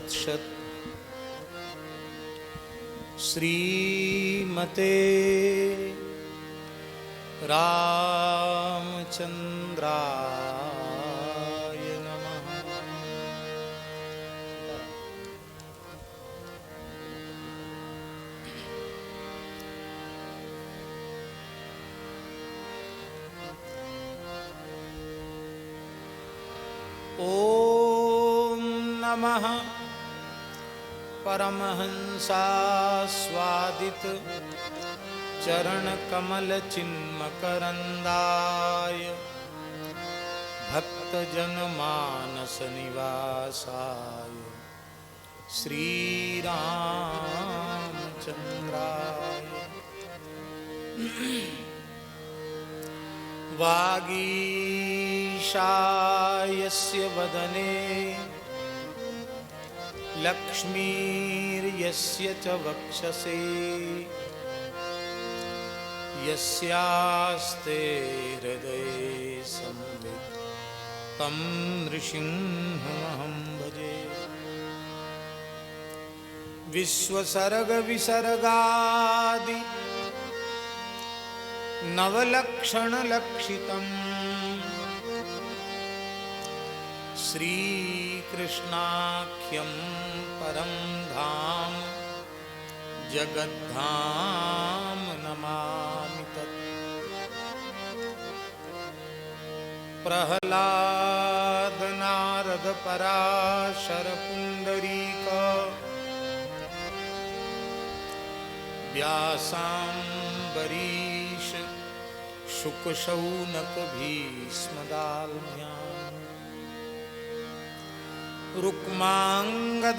तत्सत्। श्रीमते रामचंद्राय नमः। ओम नमः परमहंसास्वादित चरणकमल चिन्मकरन्दाय भक्तजनमानस निवासाय श्रीरामचन्द्राय। वागीशायस्य वदने लक्ष्मीर्यस्य च वक्षसे यस्यास्ते हृदये संवित् तं नृसिंहमहं भजे। विश्वसर्गविसर्गादि नवलक्षणलक्षितम् श्रीकृष्णाख्यं परं धाम जगद्धाम नमामि तत्। प्रह्लाद नारद पराशर पुंडरीक व्यासाम्बरीश शुक शौनक भीष्मदाल्म्या रुक्मांगदार्जुन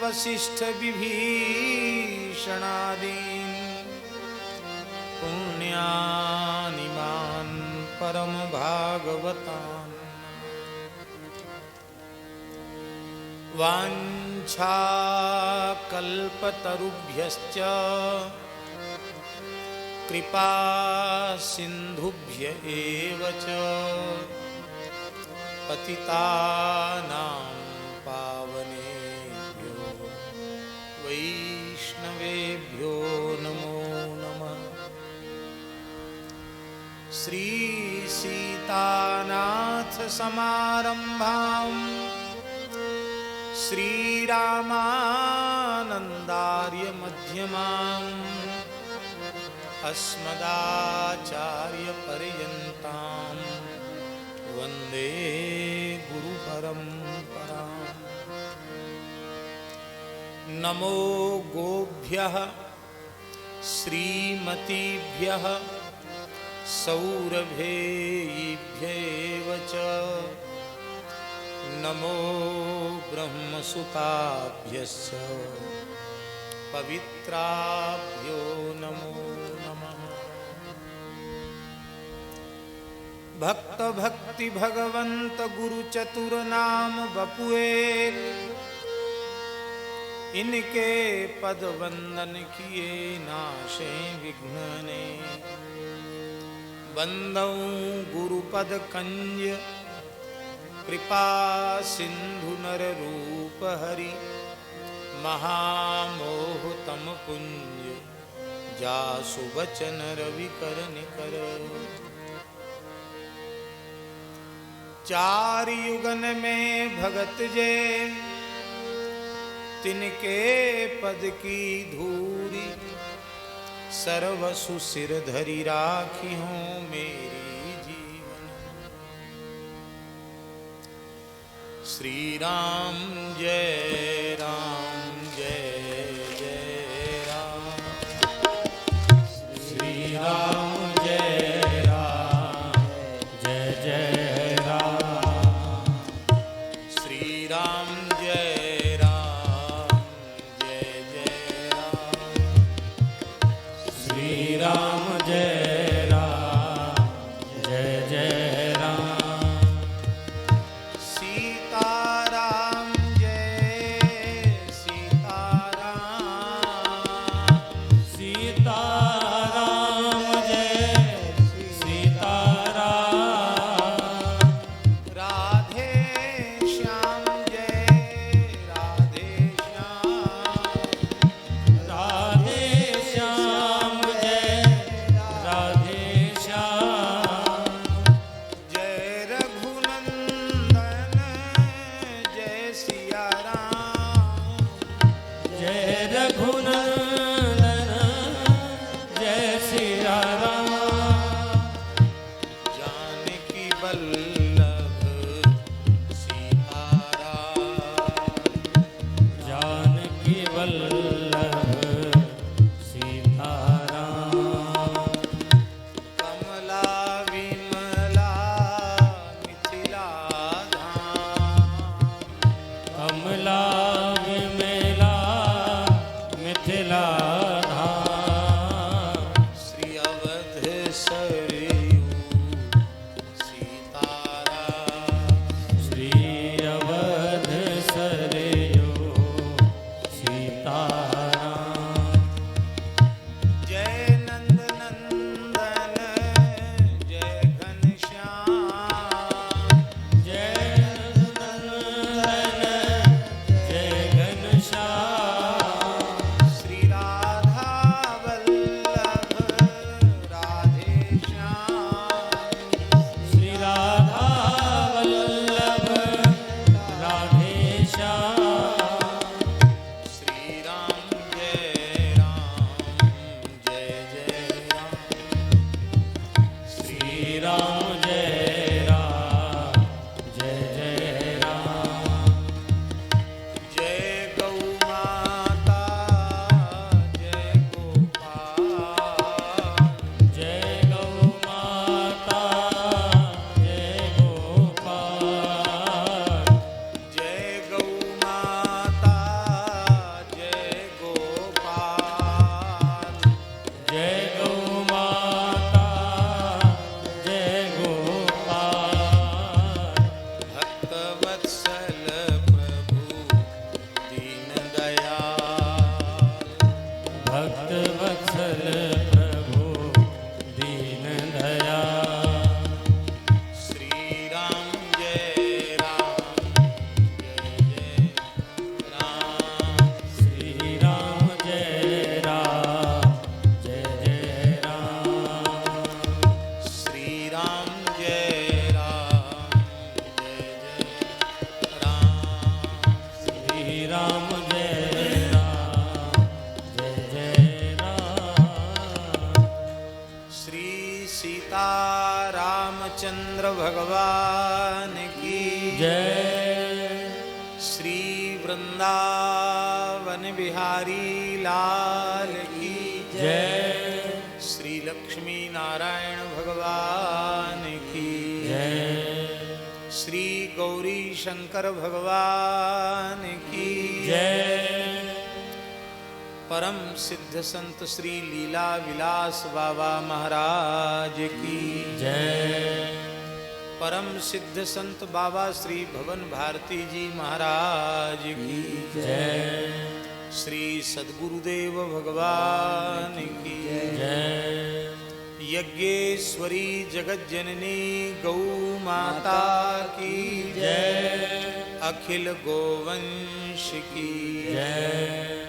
वसिष्ठ विभीषणादीन् पुण्यानिमान् परम भागवतान्। वाञ्छाकल्पतरुभ्यश्च कृपा सिन्धुभ्य एव च पतितानां पावनेभ्यो वैष्णवेभ्यो नमो नमः। श्री सीतानाथ समारंभां श्रीरामानन्दार्य मध्यमाम् अस्मदाचार्य पर्यन्ताम् वन्दे गुरुपरम्पराम्। नमो गोभ्यः श्रीमतीभ्यः सौरभेयीभ्येव च नमो ब्रह्मसुताभ्यश्च पवित्राभ्यो नमो नमः। भक्त भक्ति भगवंत गुरु चतुर नाम बपुए इनके पद वंदन किए नाशे विघ्नने। बंदौ गुरुपद कंज कृपा सिंधु नर रूप हरि महामोह तम पुंज जासु बचन रवि कर निकर। चार युगन में भगत जे तिनके पद की धूरी सर्वसु सिर धरि राखी हूँ मेरी जीवन। श्री राम जय राम जय जय राम। श्री राम वल्लभ सीताराम। कमला विमला मिथिला धाम। कमला विमला मिथिला धाम। श्री अवध सरयू सीताराम। श्री अवध सरयू सीताराम। जय नंद नंदन जय घनश्याम। जय नंदन जय घनश्याम। श्री राधा वल्लभ राधेश्याम। श्री राधा वल्लभ राधेश्याम। श्री राम जय राम। श्री राम जय राम जय जय राम। जय गौ माता जय गोपाल। जय गौ माता जय गोपाल। जय गौ माता जय गोपाल। जय गौ माता जय गोपाल। भक्त वत्सल प्रभु दीन दयाल। भक्त वत्सल प्रभु दीन दयाल। श्री राम जय राम। श्री राम जय राम जय जय राम। श्री राम जय राम। श्री राम जय राम जय जय राम। श्री सीता रामचंद्र भगवान की जय। श्री वृंदावन बिहारी लाल की जय। श्री लक्ष्मी नारायण भगवान की जय। श्री गौरी शंकर भगवान की जय। परम सिद्ध संत श्री लीला विलास बाबा महाराज की जय। परम सिद्ध संत बाबा श्री भवन भारती जी महाराज की जय। श्री सद्गुरुदेव भगवान की जय। यज्ञेश्वरी जगज्जननी गौ माता की जय। अखिल गोवंश की जय।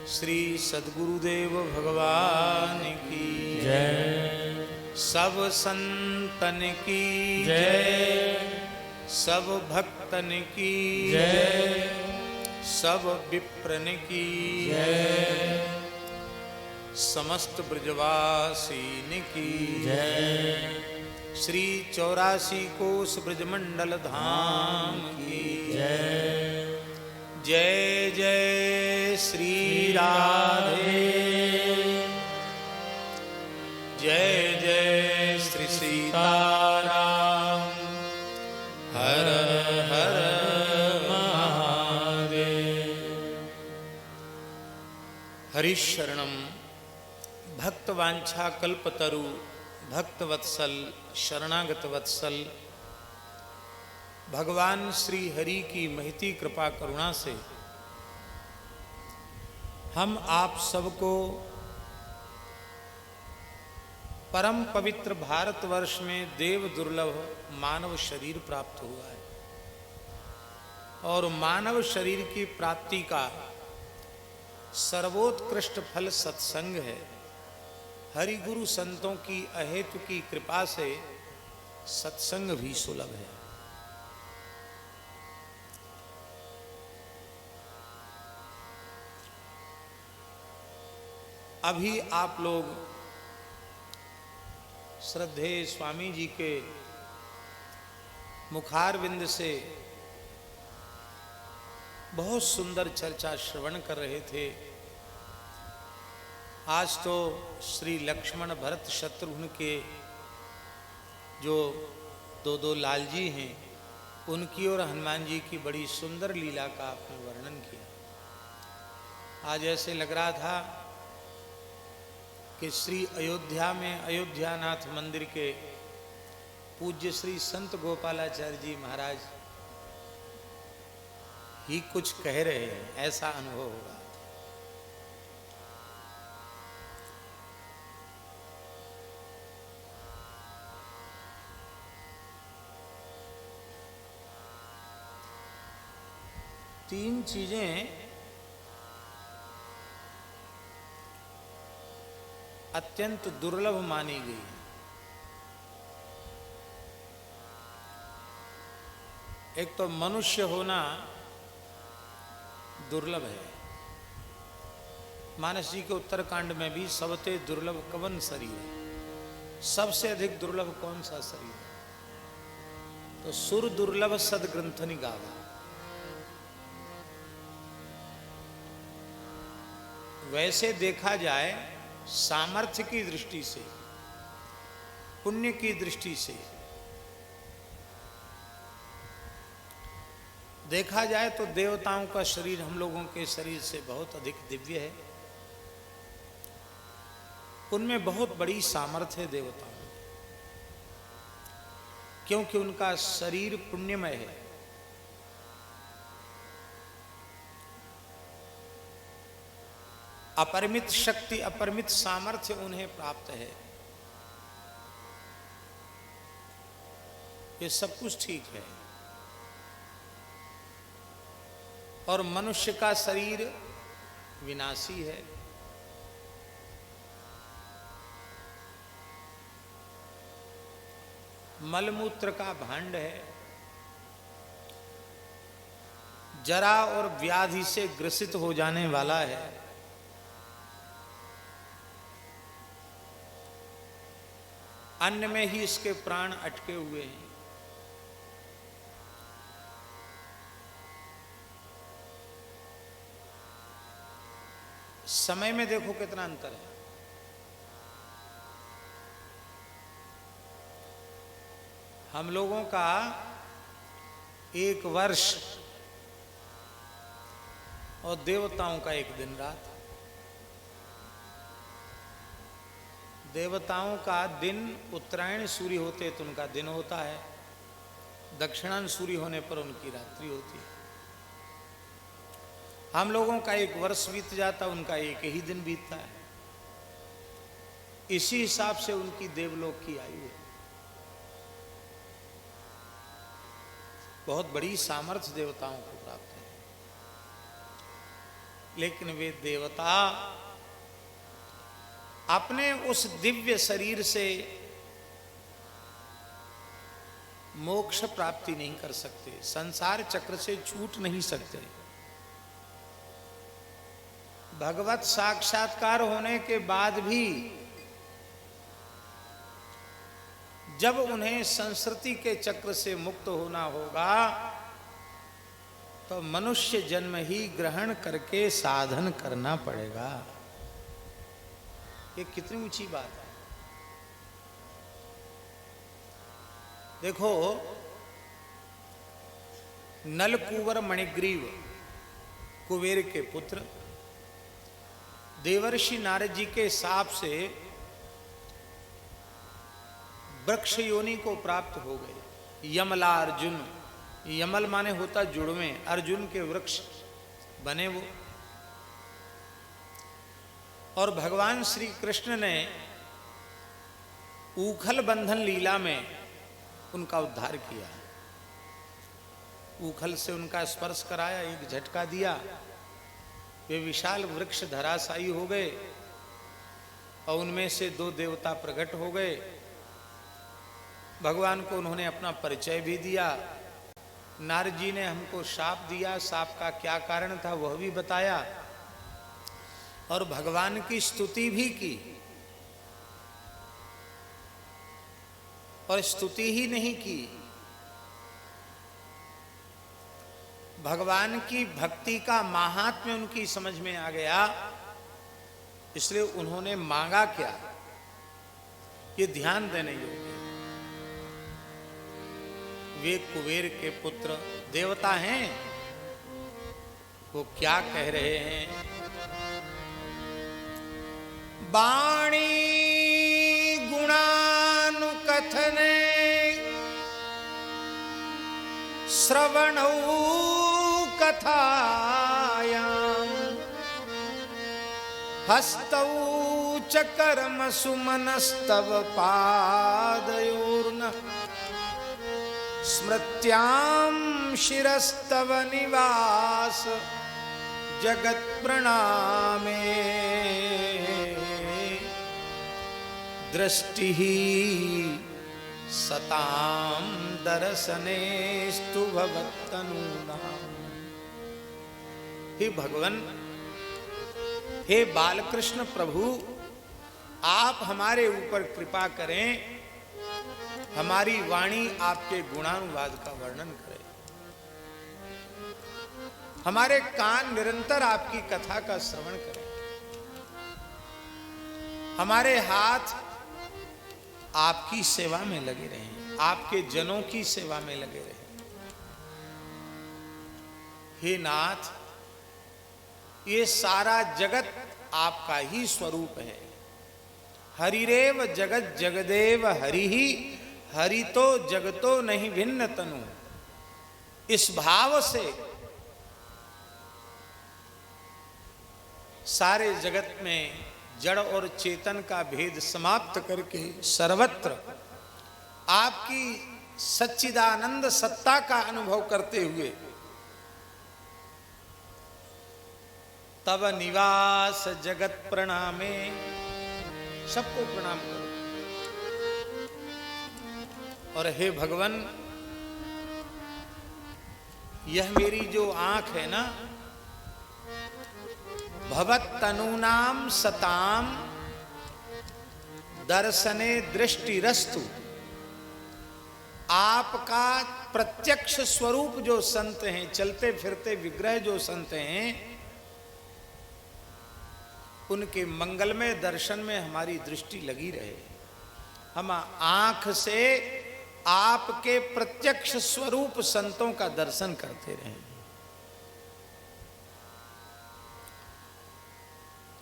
श्री सद्गुरुदेव भगवान की जय। सब संतन की जय। सब भक्तन की जय। सब विप्रन की जय। समस्त ब्रजवासीन की जय। श्री 84 कोस ब्रजमंडल धाम की जय। जय जय श्री राधे। जय जय श्री सीताराम। हर हर महादेव। हरिशरणम भक्तवांछा कल्पतरु भक्तवत्सल शरणागत वत्सल भगवान श्री हरि की महती कृपा करुणा से हम आप सबको परम पवित्र भारतवर्ष में देव दुर्लभ मानव शरीर प्राप्त हुआ है और मानव शरीर की प्राप्ति का सर्वोत्कृष्ट फल सत्संग है। हरि गुरु संतों की अहेतु की कृपा से सत्संग भी सुलभ है। अभी आप लोग श्रद्धेय स्वामी जी के मुखारविंद से बहुत सुंदर चर्चा श्रवण कर रहे थे। आज तो श्री लक्ष्मण भरत शत्रुघ्न के जो दो लाल जी हैं, उनकी और हनुमान जी की बड़ी सुंदर लीला का आपने वर्णन किया। आज ऐसे लग रहा था कि श्री अयोध्या में अयोध्यानाथ मंदिर के पूज्य श्री संत गोपालाचार्य जी महाराज ही कुछ कह रहे हैं, ऐसा अनुभव होगा। तीन चीजें अत्यंत दुर्लभ मानी गई हैं। एक तो मनुष्य होना दुर्लभ है। मानस जी के उत्तरकांड में भी सबते दुर्लभ कवन शरीर है, सबसे अधिक दुर्लभ कौन सा शरीर है? तो सुर दुर्लभ सद ग्रंथनि गावा। वैसे देखा जाए सामर्थ्य की दृष्टि से, पुण्य की दृष्टि से देखा जाए तो देवताओं का शरीर हम लोगों के शरीर से बहुत अधिक दिव्य है। उनमें बहुत बड़ी सामर्थ्य है देवताओं में, क्योंकि उनका शरीर पुण्यमय है। अपरिमित शक्ति, अपरिमित सामर्थ्य उन्हें प्राप्त है। ये सब कुछ ठीक है। और मनुष्य का शरीर विनाशी है। मलमूत्र का भांड है। जरा और व्याधि से ग्रसित हो जाने वाला है। अन्न में ही इसके प्राण अटके हुए हैं। समय में देखो कितना अंतर है। हम लोगों का एक वर्ष और देवताओं का एक दिन रात। देवताओं का दिन उत्तरायण सूर्य होते तो उनका दिन होता है, दक्षिणायन सूर्य होने पर उनकी रात्रि होती है। हम लोगों का एक वर्ष बीत जाता, उनका एक ही दिन बीतता है। इसी हिसाब से उनकी देवलोक की आयु है। बहुत बड़ी सामर्थ्य देवताओं को प्राप्त है। लेकिन वे देवता अपने उस दिव्य शरीर से मोक्ष प्राप्ति नहीं कर सकते, संसार चक्र से छूट नहीं सकते। भगवत साक्षात्कार होने के बाद भी जब उन्हें संस्कृति के चक्र से मुक्त होना होगा तो मनुष्य जन्म ही ग्रहण करके साधन करना पड़ेगा। ये कितनी ऊंची बात है। देखो, नलकुवर मणिग्रीव कुबेर के पुत्र देवर्षि नारद जी के शाप से वृक्ष योनि को प्राप्त हो गए। यमला अर्जुन, यमल माने होता जुड़वें, अर्जुन के वृक्ष बने वो। और भगवान श्री कृष्ण ने ऊखल बंधन लीला में उनका उद्धार किया। ऊखल से उनका स्पर्श कराया, एक झटका दिया, वे विशाल वृक्ष धराशायी हो गए और उनमें से दो देवता प्रकट हो गए। भगवान को उन्होंने अपना परिचय भी दिया। नारद जी ने हमको शाप दिया, शाप का क्या कारण था वह भी बताया और भगवान की स्तुति भी की। और स्तुति ही नहीं की, भगवान की भक्ति का महात्म्य उनकी समझ में आ गया, इसलिए उन्होंने मांगा क्या, ये ध्यान देने योग्य। वे कुबेर के पुत्र देवता हैं, वो क्या कह रहे हैं? वाणी गुणानुकथने श्रवणौ कथायां हस्तौ च कर्म सुमनस्तव पादयोर्न स्मृत्यां शिरस्तव निवास जगत प्रणामे दृष्टि सतां दर्शनेस्तु भवत्तनूनाम्। हे भगवान, हे बालकृष्ण प्रभु, आप हमारे ऊपर कृपा करें, हमारी वाणी आपके गुणानुवाद का वर्णन करे, हमारे कान निरंतर आपकी कथा का श्रवण करें, हमारे हाथ आपकी सेवा में लगे रहें, आपके जनों की सेवा में लगे रहें। हे नाथ, ये सारा जगत आपका ही स्वरूप है। हरिरेव जगत जगदेव हरि ही, हरि तो जगतो नहीं भिन्न तनु। इस भाव से सारे जगत में जड़ और चेतन का भेद समाप्त करके सर्वत्र आपकी सच्चिदानंद सत्ता का अनुभव करते हुए तब निवास जगत प्रणामे, सबको प्रणाम करो। और हे भगवान, यह मेरी जो आंख है ना, भवत तनूनाम सताम दर्शने दृष्टिरस्तु। आपका प्रत्यक्ष स्वरूप जो संत हैं, चलते फिरते विग्रह जो संत हैं, उनके मंगलमय दर्शन में हमारी दृष्टि लगी रहे। हम आंख से आपके प्रत्यक्ष स्वरूप संतों का दर्शन करते रहें।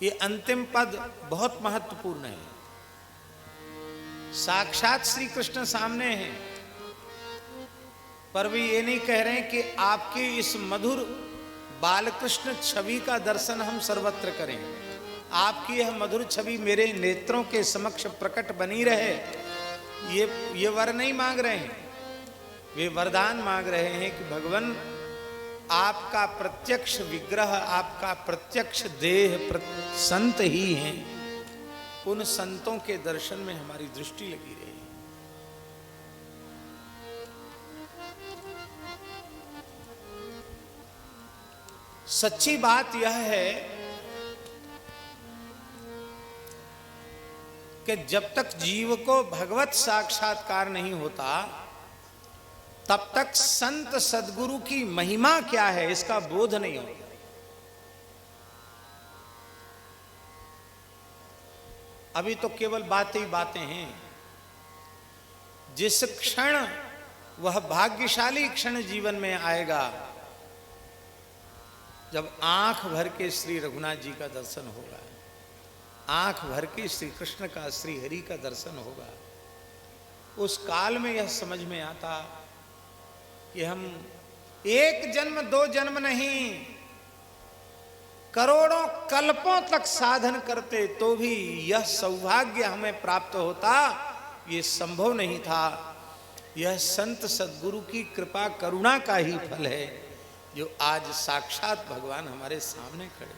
ये अंतिम पद बहुत महत्वपूर्ण है। साक्षात श्री कृष्ण सामने हैं, पर वे ये नहीं कह रहे हैं कि आपकी इस मधुर बालकृष्ण छवि का दर्शन हम सर्वत्र करें। आपकी यह मधुर छवि मेरे नेत्रों के समक्ष प्रकट बनी रहे, ये वर नहीं मांग रहे हैं। वे वरदान मांग रहे हैं कि भगवान, आपका प्रत्यक्ष विग्रह, आपका प्रत्यक्ष देह संत ही हैं। उन संतों के दर्शन में हमारी दृष्टि लगी रही। सच्ची बात यह है कि जब तक जीव को भगवत साक्षात्कार नहीं होता, तब तक संत सद्गुरु की महिमा क्या है इसका बोध नहीं होता। अभी तो केवल बातें ही बातें हैं। जिस क्षण वह भाग्यशाली क्षण जीवन में आएगा जब आंख भर के श्री रघुनाथ जी का दर्शन होगा, आंख भर के श्री कृष्ण का, श्री हरि का दर्शन होगा, उस काल में यह समझ में आता कि हम एक जन्म दो जन्म नहीं, करोड़ों कल्पों तक साधन करते तो भी यह सौभाग्य हमें प्राप्त होता, ये संभव नहीं था। यह संत सद्गुरु की कृपा करुणा का ही फल है जो आज साक्षात भगवान हमारे सामने खड़े हैं।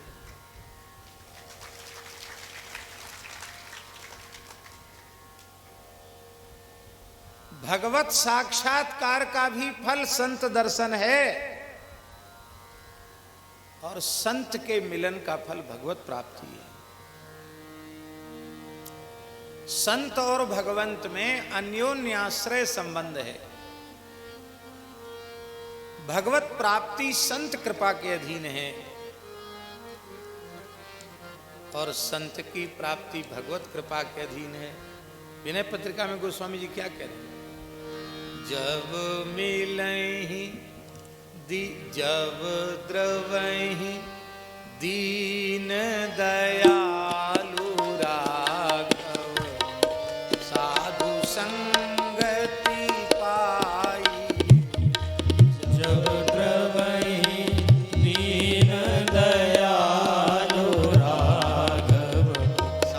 भगवत साक्षात्कार का भी फल संत दर्शन है, और संत के मिलन का फल भगवत प्राप्ति है। संत और भगवंत में अन्योन्याश्रय संबंध है। भगवत प्राप्ति संत कृपा के अधीन है और संत की प्राप्ति भगवत कृपा के अधीन है। विनय पत्रिका में गोस्वामी जी क्या कह रहे हैं? जब मिलहि जब द्रवहि दीन दयालु राघव साधु संगति पाई। जब द्रवहि दीन दयालु राघव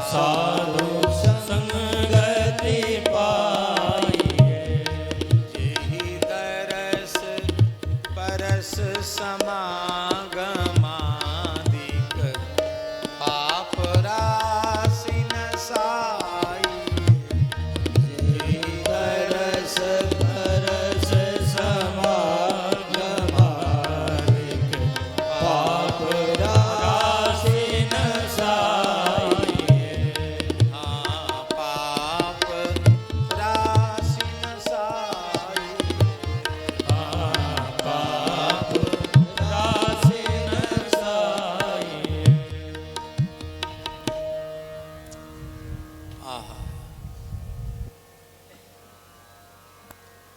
साधु संगति पाई। जेहि दरस परस समागमादिक पाप राशि नसाई। जेहि दरस परस समागमादिक पाप राशि नसाई। हाँ पाप राशि नसाई। पाप राशि नसाई। आहा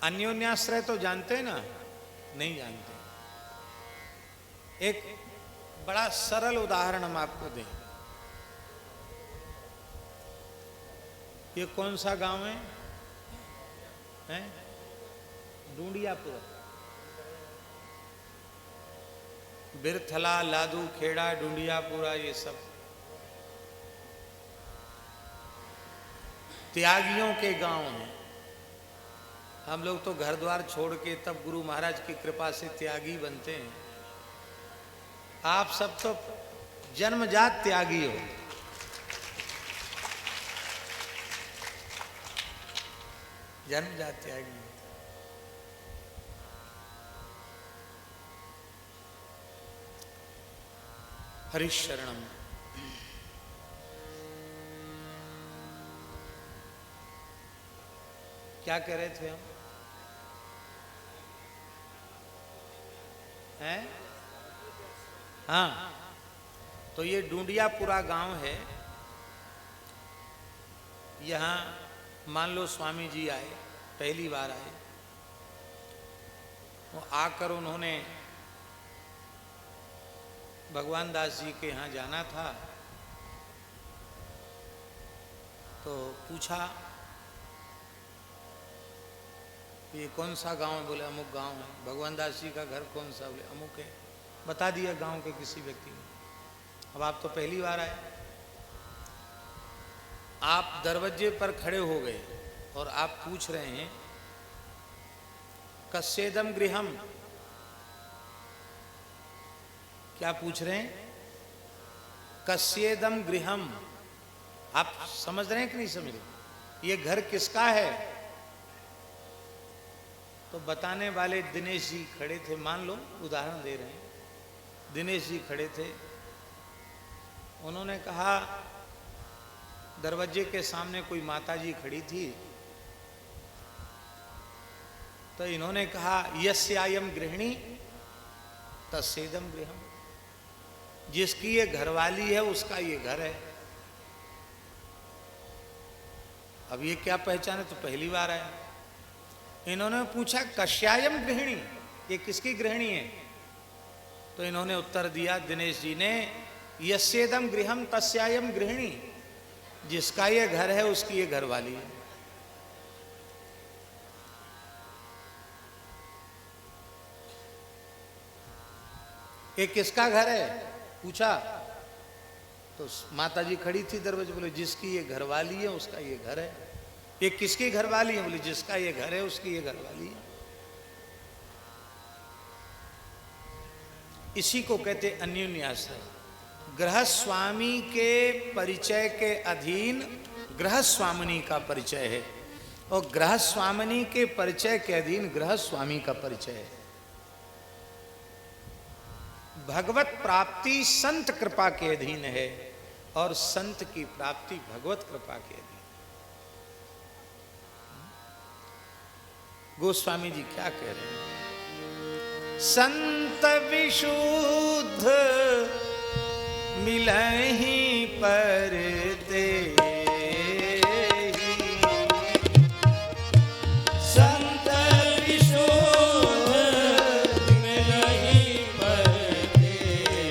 अन्योन्याश्रय तो जानते हैं ना? नहीं जानते। एक बड़ा सरल उदाहरण हम आपको दें। ये कौन सा गांव है? हैं? डूंडियापुर, बिरथला, लादू खेड़ा, डूंडियापुरा, ये सब त्यागियों के गांव हैं। हम लोग तो घर द्वार छोड़ के तब गुरु महाराज की कृपा से त्यागी बनते हैं। आप सब तो जन्मजात त्यागी हो। जन्मजात त्यागी हो। हरिशरणम। क्या कह रहे थे हम? हैं? हाँ, तो ये डूंडियापुरा गांव है। यहाँ मान लो स्वामी जी आए, पहली बार आए। वो आकर उन्होंने भगवान दास जी के यहाँ जाना था, तो पूछा ये कौन सा गांव है? बोले अमुक गांव है। भगवान दास जी का घर कौन सा? बोले अमुक है। बता दिया गांव के किसी व्यक्ति ने। अब आप तो पहली बार आए, आप दरवाजे पर खड़े हो गए और आप पूछ रहे हैं कस्येदम गृहम। क्या पूछ रहे हैं? कस्येदम गृहम। आप समझ रहे हैं कि नहीं समझ रहे? ये घर किसका है? तो बताने वाले दिनेश जी खड़े थे। मान लो उदाहरण दे रहे हैं, दिनेश जी खड़े थे। उन्होंने कहा दरवाजे के सामने कोई माता जी खड़ी थी, तो इन्होंने कहा यस्यायम गृहिणी तस्येदम गृहम। जिसकी ये घरवाली है उसका ये घर है। अब ये क्या पहचाने? तो पहली बार आया। इन्होंने पूछा कश्यायम गृहिणी, ये किसकी गृहिणी है? तो इन्होंने उत्तर दिया दिनेश जी ने, यस्येदम गृहम तस्यायम गृहिणी। जिसका ये घर है उसकी ये घरवाली है। ये किसका घर है पूछा, तो माता जी खड़ी थी दरवाजे। बोले जिसकी ये घरवाली है उसका ये घर है। ये किसकी घरवाली है? बोले जिसका ये घर है उसकी ये घरवाली है। इसी को कहते अन्योन्याश्रय। गृहस्वामी के परिचय के अधीन गृहस्वामिनी का परिचय है और गृहस्वामिनी के परिचय के अधीन गृहस्वामी का परिचय है। भगवत प्राप्ति संत कृपा के अधीन है और संत की प्राप्ति भगवत कृपा के अधीन। गोस्वामी जी क्या कह रहे हैं? संत विशुद्ध मिलहि पर ते, संत विशुद्ध मिलहि पर तेहि।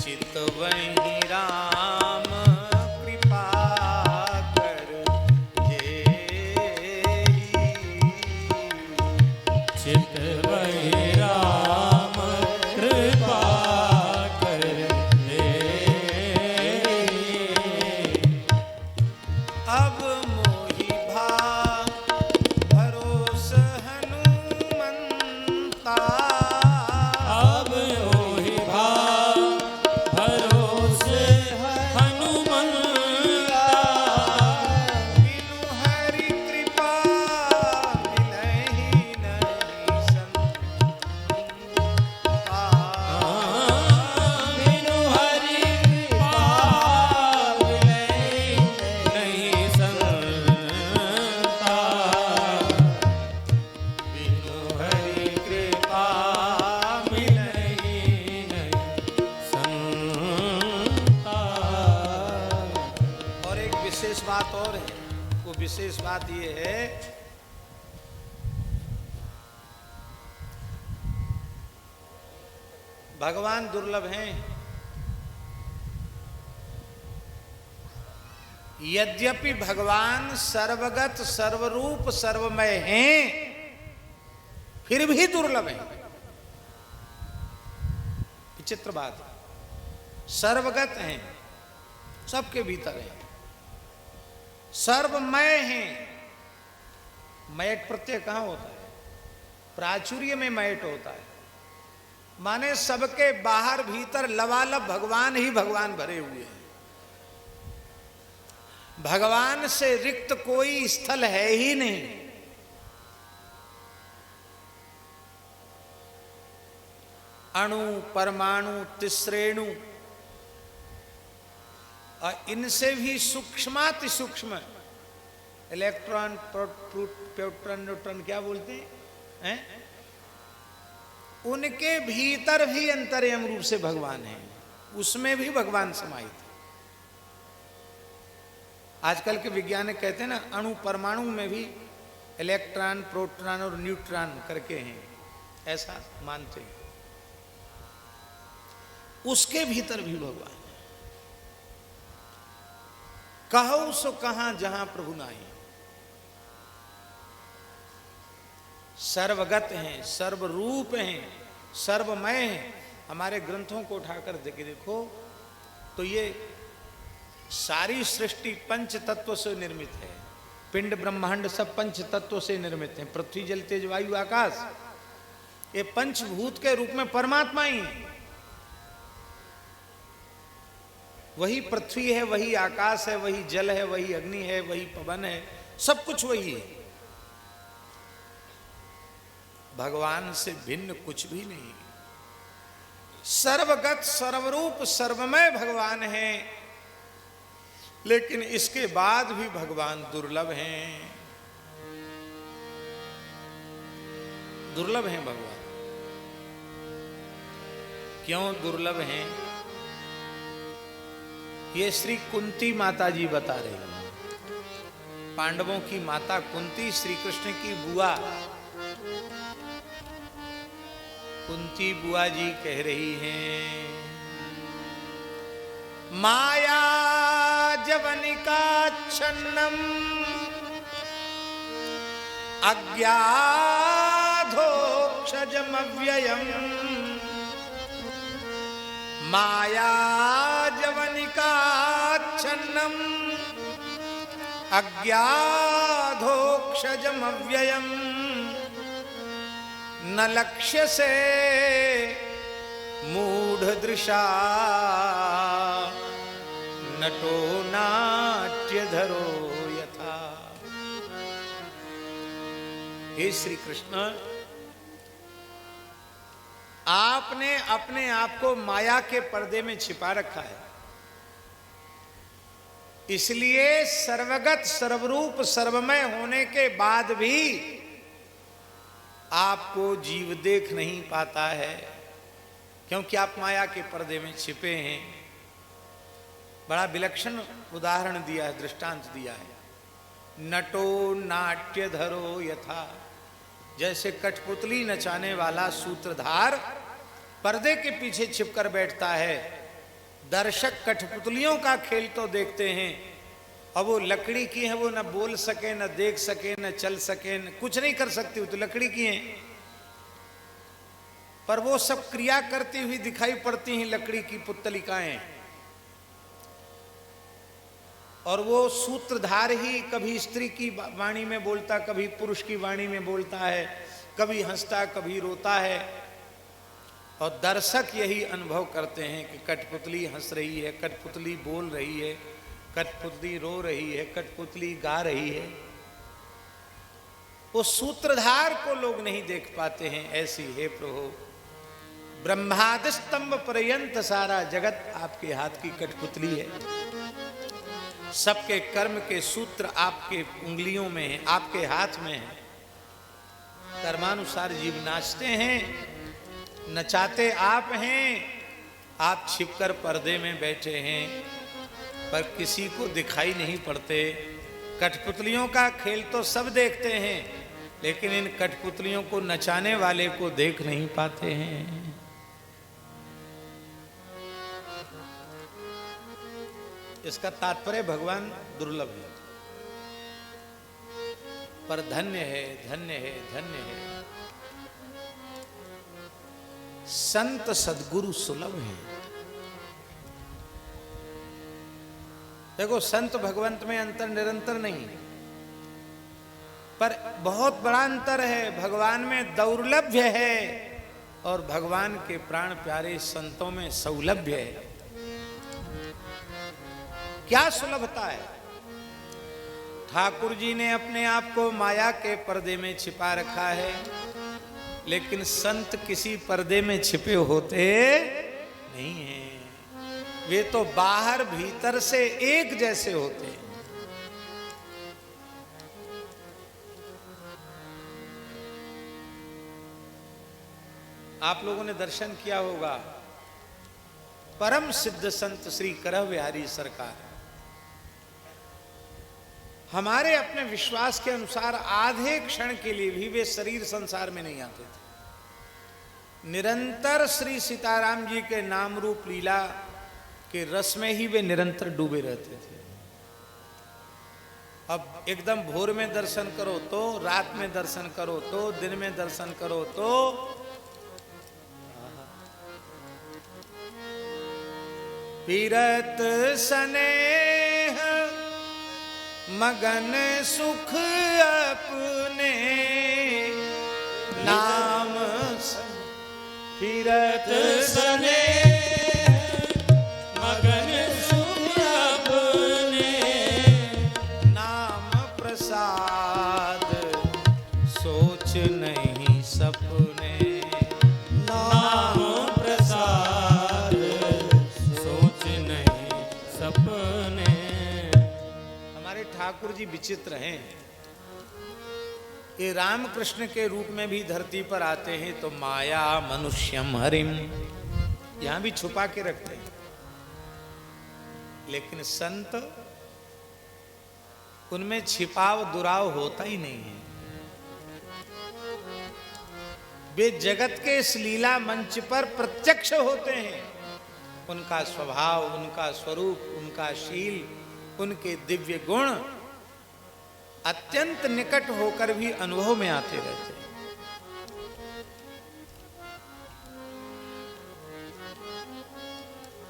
चितवहि राम कृपा कर जेहि। चितवहि राम कृपा कर देहि। अब मोहि भा भरोस हनुमंता, अब मोहि भाव भरोस हनुमंता। बिनु हरि कृपा मिलहि नहीं संता। बिनु हरि कृपा मिलहि नहीं संता। बिनु हरि कृपा मिलहि नहीं संता। और एक विशेष बात और है, वो विशेष बात ये है, भगवान दुर्लभ हैं। यद्यपि भगवान सर्वगत सर्वरूप सर्वमय हैं, फिर भी दुर्लभ हैं। विचित्र बात है। सर्वगत हैं, सबके भीतर हैं, सर्वमय हैं। मयट प्रत्यय कहाँ होता है? प्राचुर्य में मयट होता है, माने सबके बाहर भीतर लबालब भगवान ही भगवान भरे हुए हैं। भगवान से रिक्त कोई स्थल है ही नहीं। अणु परमाणु तिसरेणु और इनसे भी सूक्ष्माति सूक्ष्म इलेक्ट्रॉन प्रोटॉन न्यूट्रॉन क्या बोलते हैं, उनके भीतर भी अंतर्यामी रूप से भगवान है, उसमें भी भगवान समाहित है। आजकल के वैज्ञानिक कहते हैं ना, अणु परमाणु में भी इलेक्ट्रॉन प्रोटॉन और न्यूट्रॉन करके हैं, ऐसा मानते हैं। उसके भीतर भी भगवान है। कहो सो कहां जहां प्रभु नाही। सर्वगत हैं, सर्वरूप हैं, सर्वमय हैं। हमारे ग्रंथों को उठाकर देखो तो ये सारी सृष्टि पंच तत्व से निर्मित है। पिंड ब्रह्मांड सब पंच तत्व से निर्मित हैं। पृथ्वी जल तेज वायु आकाश, ये पंचभूत के रूप में परमात्मा ही है। वही पृथ्वी है, वही आकाश है, वही जल है, वही अग्नि है, वही पवन है, सब कुछ वही है। भगवान से भिन्न कुछ भी नहीं। सर्वगत सर्वरूप सर्वमय भगवान है, लेकिन इसके बाद भी भगवान दुर्लभ हैं। दुर्लभ हैं भगवान। क्यों दुर्लभ हैं? ये श्री कुंती माता जी बता रही हैं। पांडवों की माता कुंती श्री कृष्ण की बुआ कुंती बुआ जी कह रही हैं, माया जवनिका छन्नम अज्ञाधोक्षजमव्ययम्। माया जवनिका छन्नम अज्ञाधोक्षजमव्ययम्। न लक्ष्य से मूढ़ दृशा नटो नाट्य धरो यथा। हे श्री कृष्ण, आपने अपने आप को माया के पर्दे में छिपा रखा है, इसलिए सर्वगत सर्वरूप सर्वमय होने के बाद भी आपको जीव देख नहीं पाता है, क्योंकि आप माया के पर्दे में छिपे हैं। बड़ा विलक्षण उदाहरण दिया है, दृष्टांत दिया है। नटो नाट्य धरो यथा, जैसे कठपुतली नचाने वाला सूत्रधार पर्दे के पीछे छिपकर बैठता है। दर्शक कठपुतलियों का खेल तो देखते हैं, और वो लकड़ी की है, वो न बोल सके, न देख सके, न चल सके, न कुछ नहीं कर सकती, वो तो लकड़ी की है। पर वो सब क्रिया करती हुई दिखाई पड़ती हैं लकड़ी की पुतलिकाएं। और वो सूत्रधार ही कभी स्त्री की वाणी में बोलता, कभी पुरुष की वाणी में बोलता है, कभी हंसता, कभी रोता है। और दर्शक यही अनुभव करते हैं कि कठपुतली हंस रही है, कठपुतली बोल रही है, कठपुतली रो रही है, कठपुतली गा रही है। वो सूत्रधार को लोग नहीं देख पाते हैं। ऐसी है प्रभु, ब्रह्मादि स्तंभ पर्यंत सारा जगत आपके हाथ की कठपुतली है। सबके कर्म के सूत्र आपके उंगलियों में हैं, आपके हाथ में हैं। कर्मानुसार जीव नाचते हैं, नचाते आप हैं। आप छिपकर पर्दे में बैठे हैं, पर किसी को दिखाई नहीं पड़ते। कठपुतलियों का खेल तो सब देखते हैं, लेकिन इन कठपुतलियों को नचाने वाले को देख नहीं पाते हैं। इसका तात्पर्य भगवान दुर्लभ है, पर धन्य है, धन्य है, धन्य है। संत सद्गुरु सुलभ हैं। देखो, संत भगवंत में अंतर निरंतर नहीं, पर बहुत बड़ा अंतर है। भगवान में दौर्लभ्य है और भगवान के प्राण प्यारे संतों में सौलभ्य है। क्या सुलभता है? ठाकुर जी ने अपने आप को माया के पर्दे में छिपा रखा है, लेकिन संत किसी पर्दे में छिपे होते नहीं हैं। वे तो बाहर भीतर से एक जैसे होते हैं। आप लोगों ने दर्शन किया होगा, परम सिद्ध संत श्री करह बिहारी सरकार हमारे अपने विश्वास के अनुसार आधे क्षण के लिए भी वे शरीर संसार में नहीं आते थे। निरंतर श्री सीताराम जी के नाम रूप लीला के रस में ही वे निरंतर डूबे रहते थे। अब एकदम भोर में दर्शन करो तो, रात में दर्शन करो तो, दिन में दर्शन करो तो, पीरत स्नेह मगन सुख अपने नाम, फिरत स्नेह मगन सुख अपने नाम प्रसाद सोच नहीं सपने। नाम प्रसाद सोच नहीं सपने। हमारे ठाकुर जी विचित्र हैं। ये रामकृष्ण के रूप में भी धरती पर आते हैं तो माया मनुष्यम हरिम यहां भी छुपा के रखते हैं, लेकिन संत उनमें छिपाव दुराव होता ही नहीं है। वे जगत के इस लीला मंच पर प्रत्यक्ष होते हैं। उनका स्वभाव, उनका स्वरूप, उनका शील, उनके दिव्य गुण अत्यंत निकट होकर भी अनुभव में आते रहते हैं।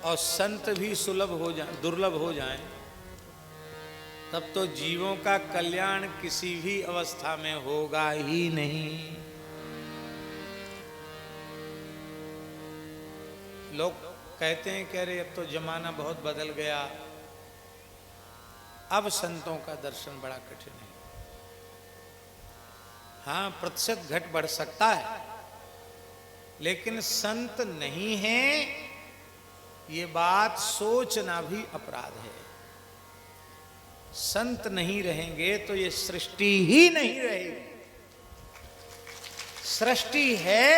और संत भी सुलभ हो जाए, दुर्लभ हो जाएं, तब तो जीवों का कल्याण किसी भी अवस्था में होगा ही नहीं। लोग कहते हैं, कह रहे अब तो जमाना बहुत बदल गया, अब संतों का दर्शन बड़ा कठिन है। हाँ, प्रतिशत घट बढ़ सकता है, लेकिन संत नहीं है ये बात सोचना भी अपराध है। संत नहीं रहेंगे तो ये सृष्टि ही नहीं रहेगी। सृष्टि है,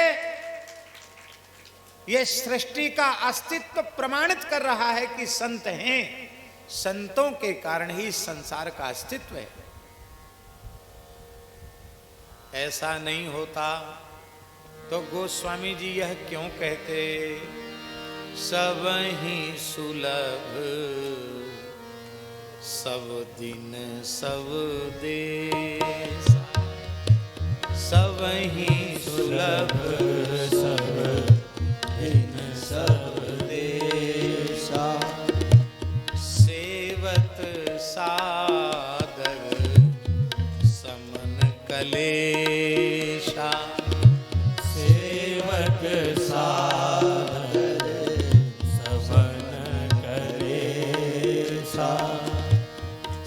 यह सृष्टि का अस्तित्व प्रमाणित कर रहा है कि संत हैं। संतों के कारण ही संसार का अस्तित्व है। ऐसा नहीं होता तो गोस्वामी जी यह क्यों कहते, सब ही सुलभ सब दिन सब देश, सब ही सुलभ सब दिन सब देशा, सेवत सादर समन कलेशा, सेवक सादर समन कलेशा।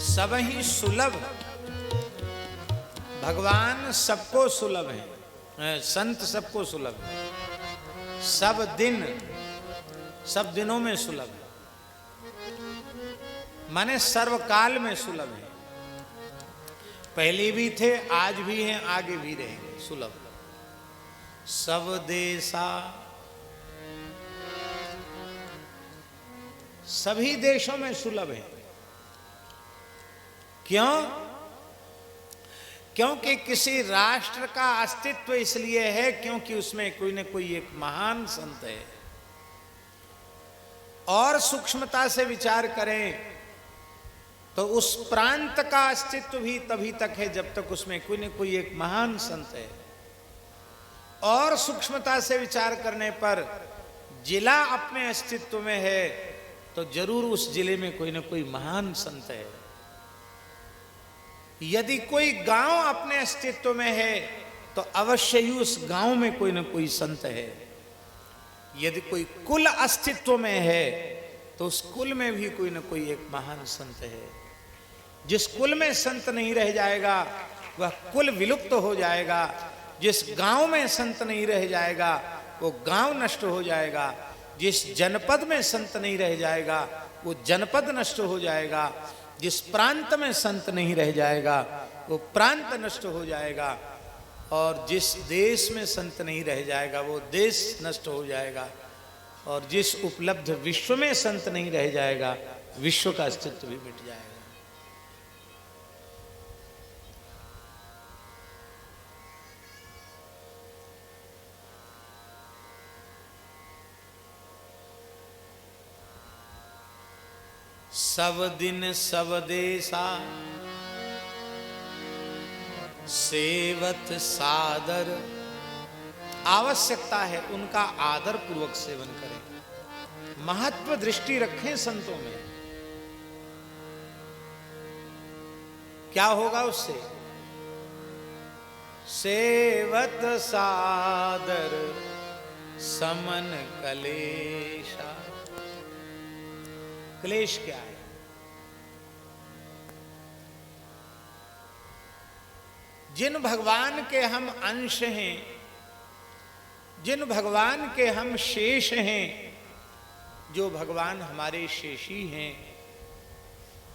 सब ही सुलभ, भगवान सबको सुलभ है, संत सबको सुलभ है। सब दिन, सब दिनों में सुलभ है, माने सर्वकाल में सुलभ है। पहले भी थे, आज भी हैं, आगे भी रहेंगे सुलभ। सब देशा, सभी देशों में सुलभ है। क्यों? क्योंकि किसी राष्ट्र का अस्तित्व इसलिए है क्योंकि उसमें कोई न कोई एक महान संत है। और सूक्ष्मता से विचार करें तो उस प्रांत का अस्तित्व भी तभी तक है जब तक उसमें कोई न कोई एक महान संत है। और सूक्ष्मता से विचार करने पर जिला अपने अस्तित्व में है तो जरूर उस जिले में कोई न कोई महान संत है। यदि कोई गांव अपने अस्तित्व में है तो अवश्य ही उस गांव में कोई न कोई संत है। यदि कोई कुल अस्तित्व में है तो उस कुल में भी कोई न कोई एक महान संत है। जिस कुल में संत नहीं रह जाएगा वह कुल विलुप्त हो जाएगा। जिस गांव में संत नहीं रह जाएगा वो गांव नष्ट हो जाएगा। जिस जनपद में संत नहीं रह जाएगा वो जनपद नष्ट हो जाएगा। जिस प्रांत में संत नहीं रह जाएगा वो प्रांत नष्ट हो जाएगा। और जिस देश में संत नहीं रह जाएगा वो देश नष्ट हो जाएगा। और जिस उपलब्ध विश्व में संत नहीं रह जाएगा विश्व का अस्तित्व भी मिट जाएगा। सब दिन सब देशा, सेवत सादर। आवश्यकता है उनका आदर पूर्वक सेवन करें, महत्व दृष्टि रखें संतों में। क्या होगा उससे? सेवत सादर समन कलेशा। क्लेश क्या है? जिन भगवान के हम अंश हैं, जिन भगवान के हम शेष हैं, जो भगवान हमारे शेषी हैं,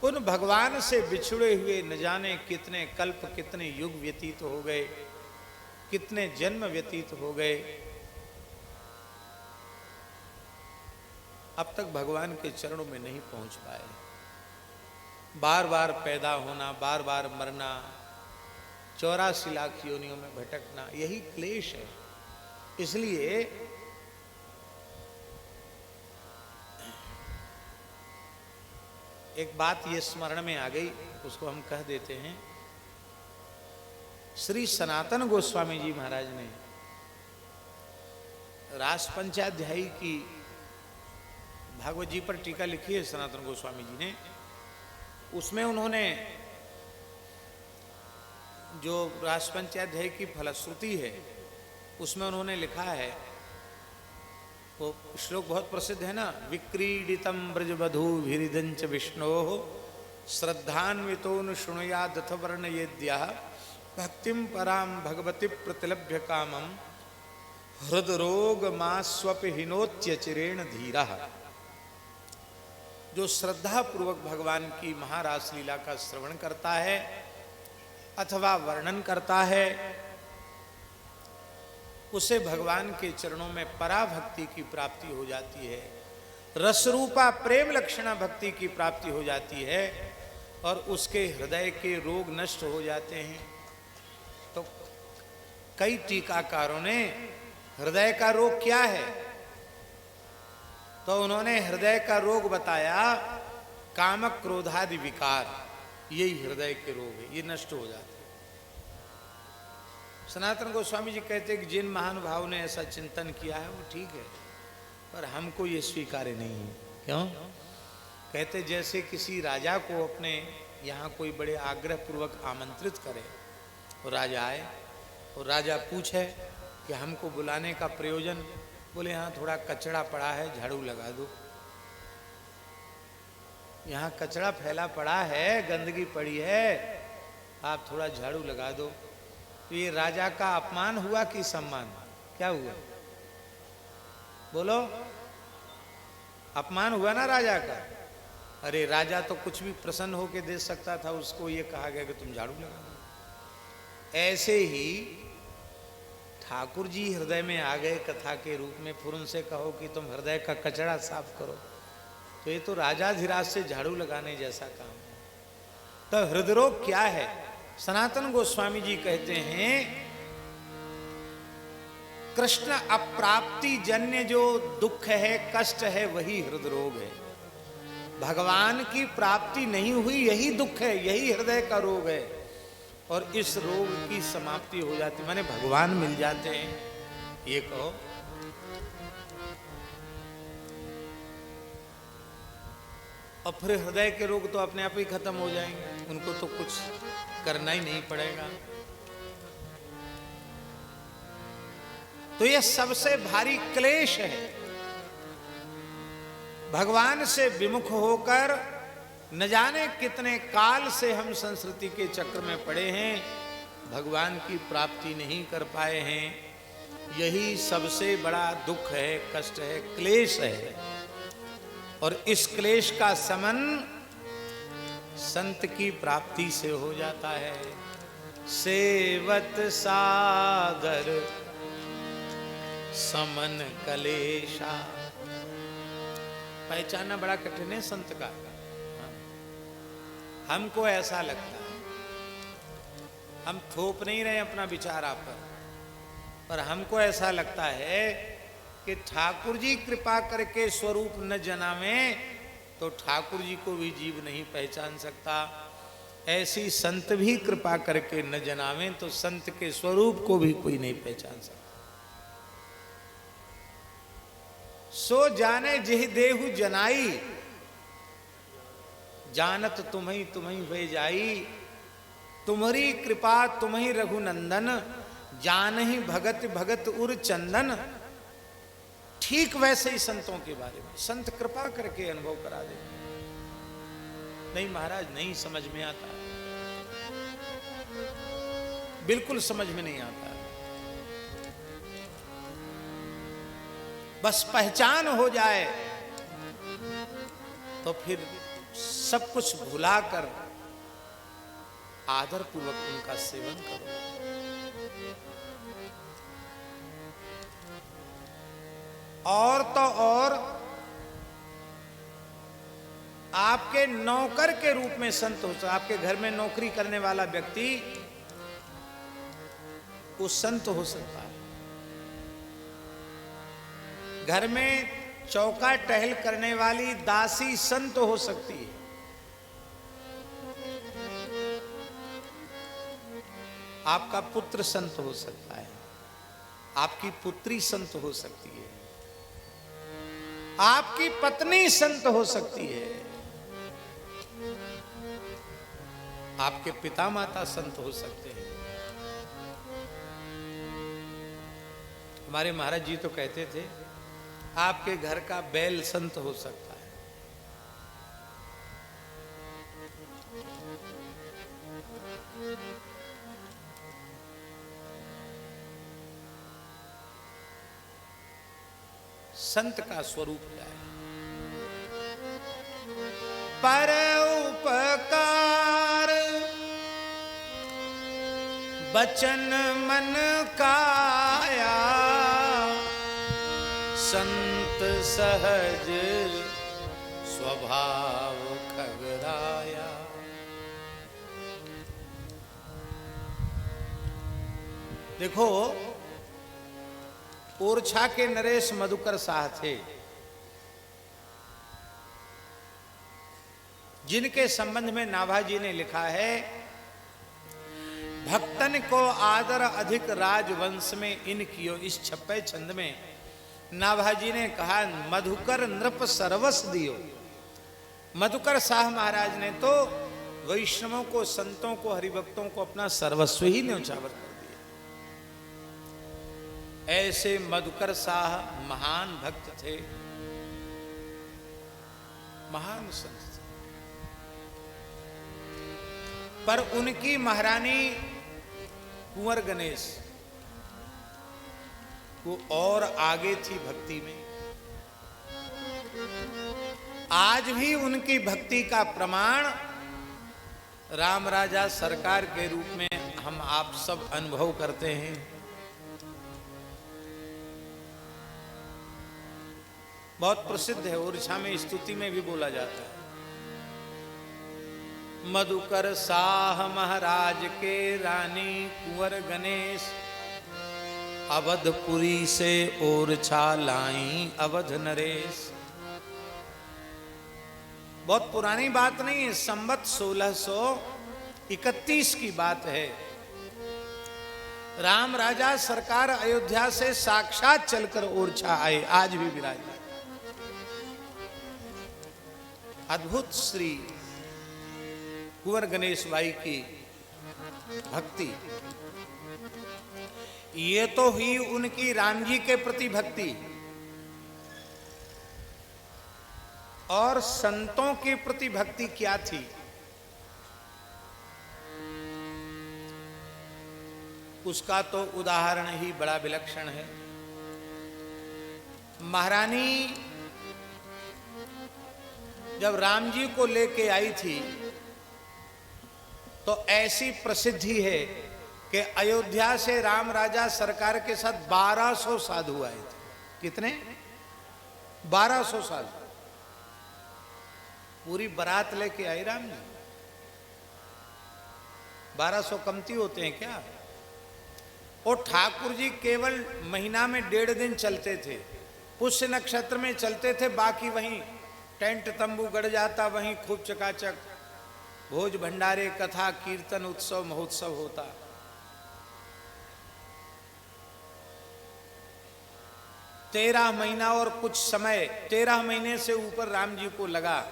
उन भगवान से बिछुड़े हुए न जाने कितने कल्प, कितने युग व्यतीत हो गए, कितने जन्म व्यतीत हो गए। अब तक भगवान के चरणों में नहीं पहुंच पाए। बार बार पैदा होना, बार बार मरना, 84 लाख योनियों में भटकना, यही क्लेश है। इसलिए एक बात ये स्मरण में आ गई, उसको हम कह देते हैं। श्री सनातन गोस्वामी जी महाराज ने रास पंचाध्यायी की भागवत जी पर टीका लिखी है सनातन गोस्वामी जी ने। उसमें उन्होंने जो रास पंचाध्यायी की फलश्रुति है उसमें उन्होंने लिखा है, वो श्लोक बहुत प्रसिद्ध है ना, विक्रीडितम ब्रजवधू भिरिदंच विष्णोः श्रद्धान्वितोन शृणुयादथ वर्णयेद्यः भक्तिम पराम भगवती प्रतिलभ्य कामम हृदरोग मास्वपि हिनोत्य चिरेण धीरः। जो श्रद्धा पूर्वक भगवान की महारास लीला का श्रवण करता है अथवा वर्णन करता है उसे भगवान के चरणों में पराभक्ति की प्राप्ति हो जाती है, रसरूपा प्रेम लक्षणा भक्ति की प्राप्ति हो जाती है और उसके हृदय के रोग नष्ट हो जाते हैं। तो कई टीकाकारों ने हृदय का रोग क्या है, तो उन्होंने हृदय का रोग बताया कामक क्रोधादि विकार, यही हृदय के रोग है, ये नष्ट हो जाते हैं। सनातन गोस्वामी जी कहते हैं कि जिन महानुभाव ने ऐसा चिंतन किया है वो ठीक है, पर हमको ये स्वीकार्य नहीं है। क्यों? कहते जैसे किसी राजा को अपने यहाँ कोई बड़े आग्रह पूर्वक आमंत्रित करे और राजा आए और राजा पूछे कि हमको बुलाने का प्रयोजन, बोले यहाँ थोड़ा कचरा पड़ा है, झाड़ू लगा दो। यहाँ कचरा फैला पड़ा है, गंदगी पड़ी है, आप थोड़ा झाड़ू लगा दो। तो ये राजा का अपमान हुआ कि सम्मान? क्या हुआ? बोलो, अपमान हुआ ना राजा का। अरे राजा तो कुछ भी प्रसन्न होकर दे सकता था, उसको ये कहा गया कि तुम झाड़ू लगा दो। ऐसे ही ठाकुर जी हृदय में आ गए कथा के रूप में, फिर उनसे कहो कि तुम हृदय का कचरा साफ करो, तो ये तो राजाधिराज से झाड़ू लगाने जैसा काम है। तो हृदय रोग क्या है? सनातन गोस्वामी जी कहते हैं कृष्ण अप्राप्ति जन्य जो दुख है, कष्ट है, वही हृदय रोग है। भगवान की प्राप्ति नहीं हुई, यही दुख है, यही हृदय का रोग है। और इस रोग की समाप्ति हो जाती, माने भगवान मिल जाते हैं, ये कहो। और फिर हृदय के रोग तो अपने आप ही खत्म हो जाएंगे, उनको तो कुछ करना ही नहीं पड़ेगा। तो यह सबसे भारी क्लेश है। भगवान से विमुख होकर न जाने कितने काल से हम संस्कृति के चक्र में पड़े हैं, भगवान की प्राप्ति नहीं कर पाए हैं। यही सबसे बड़ा दुख है, कष्ट है, क्लेश है। और इस क्लेश का समन संत की प्राप्ति से हो जाता है। सेवत सागर समन कलेशा। पहचानना बड़ा कठिन है संत का। हमको ऐसा लगता है, हम थोप नहीं रहे अपना विचार आप पर हमको ऐसा लगता है कि ठाकुर जी कृपा करके स्वरूप न जनावे तो ठाकुर जी को भी जीव नहीं पहचान सकता। ऐसी संत भी कृपा करके न जनावे तो संत के स्वरूप को भी कोई नहीं पहचान सकता। सो जाने जिह देहु जनाई, जानत तुम्ही तुम्ही वे जाई। तुम्हारी कृपा तुम्ही रघुनंदन, जानहि भगत भगत उर चंदन। ठीक वैसे ही संतों के बारे में संत कृपा करके अनुभव करा दे। नहीं महाराज, नहीं समझ में आता, बिल्कुल समझ में नहीं आता। बस पहचान हो जाए तो फिर सब कुछ भुलाकर आदर पूर्वक उनका सेवन करो। और तो और आपके नौकर के रूप में संत हो सकता। आपके घर में नौकरी करने वाला व्यक्ति वो संत हो सकता है। घर में चौका टहल करने वाली दासी संत हो सकती है। आपका पुत्र संत हो सकता है, आपकी पुत्री संत हो सकती है, आपकी पत्नी संत हो सकती है, आपके पिता माता संत हो सकते हैं। हमारे महाराज जी तो कहते थे आपके घर का बैल संत हो सकता है। संत का स्वरूप क्या है? पर उपकार बचन मन काया, संत सहज स्वभाव खगराया। देखो, ओरछा के नरेश मधुकर शाह थे, जिनके संबंध में नाभाजी ने लिखा है, भक्तन को आदर अधिक राजवंश में इन कियो। इस 26 छंद में नाभाजी ने कहा, मधुकर नृप सर्वस दियो। मधुकर शाह महाराज ने तो वैष्णवों को, संतों को, हरिभक्तों को अपना सर्वस्व ही न्यौछावर कर दिया। ऐसे मधुकर शाह महान भक्त थे, महान संत थे। पर उनकी महारानी कुंवर गणेश वो और आगे थी भक्ति में। आज भी उनकी भक्ति का प्रमाण राम राजा सरकार के रूप में हम आप सब अनुभव करते हैं। बहुत प्रसिद्ध है, ओरछा में स्तुति में भी बोला जाता है। मधुकर शाह महाराज के रानी कुंवर गणेश, अवधपुरी से ओरछा लाई अवध नरेश। बहुत पुरानी बात नहीं है, संवत 1631 की बात है। राम राजा सरकार अयोध्या से साक्षात चलकर ओरछा आए, आज भी विराजमान। अद्भुत श्री कुंवर गणेश बाई की भक्ति, ये तो हुई उनकी राम जी के प्रति भक्ति, और संतों के प्रति भक्ति क्या थी, उसका तो उदाहरण ही बड़ा विलक्षण है। महारानी जब राम जी को लेके आई थी तो ऐसी प्रसिद्धि है कि अयोध्या से राम राजा सरकार के साथ 1200 साधु आए थे। कितने? 1200 साधु पूरी बारात लेके आए राम जी। 1200 कमती होते हैं क्या? और ठाकुर जी केवल महीना में 1.5 दिन चलते थे, पुष्य नक्षत्र में चलते थे, बाकी वहीं टेंट तंबू गड़ जाता, वहीं खूब चकाचक भोज भंडारे, कथा कीर्तन, उत्सव महोत्सव होता। तेरह महीना और कुछ समय, 13 महीने से ऊपर राम जी को लगा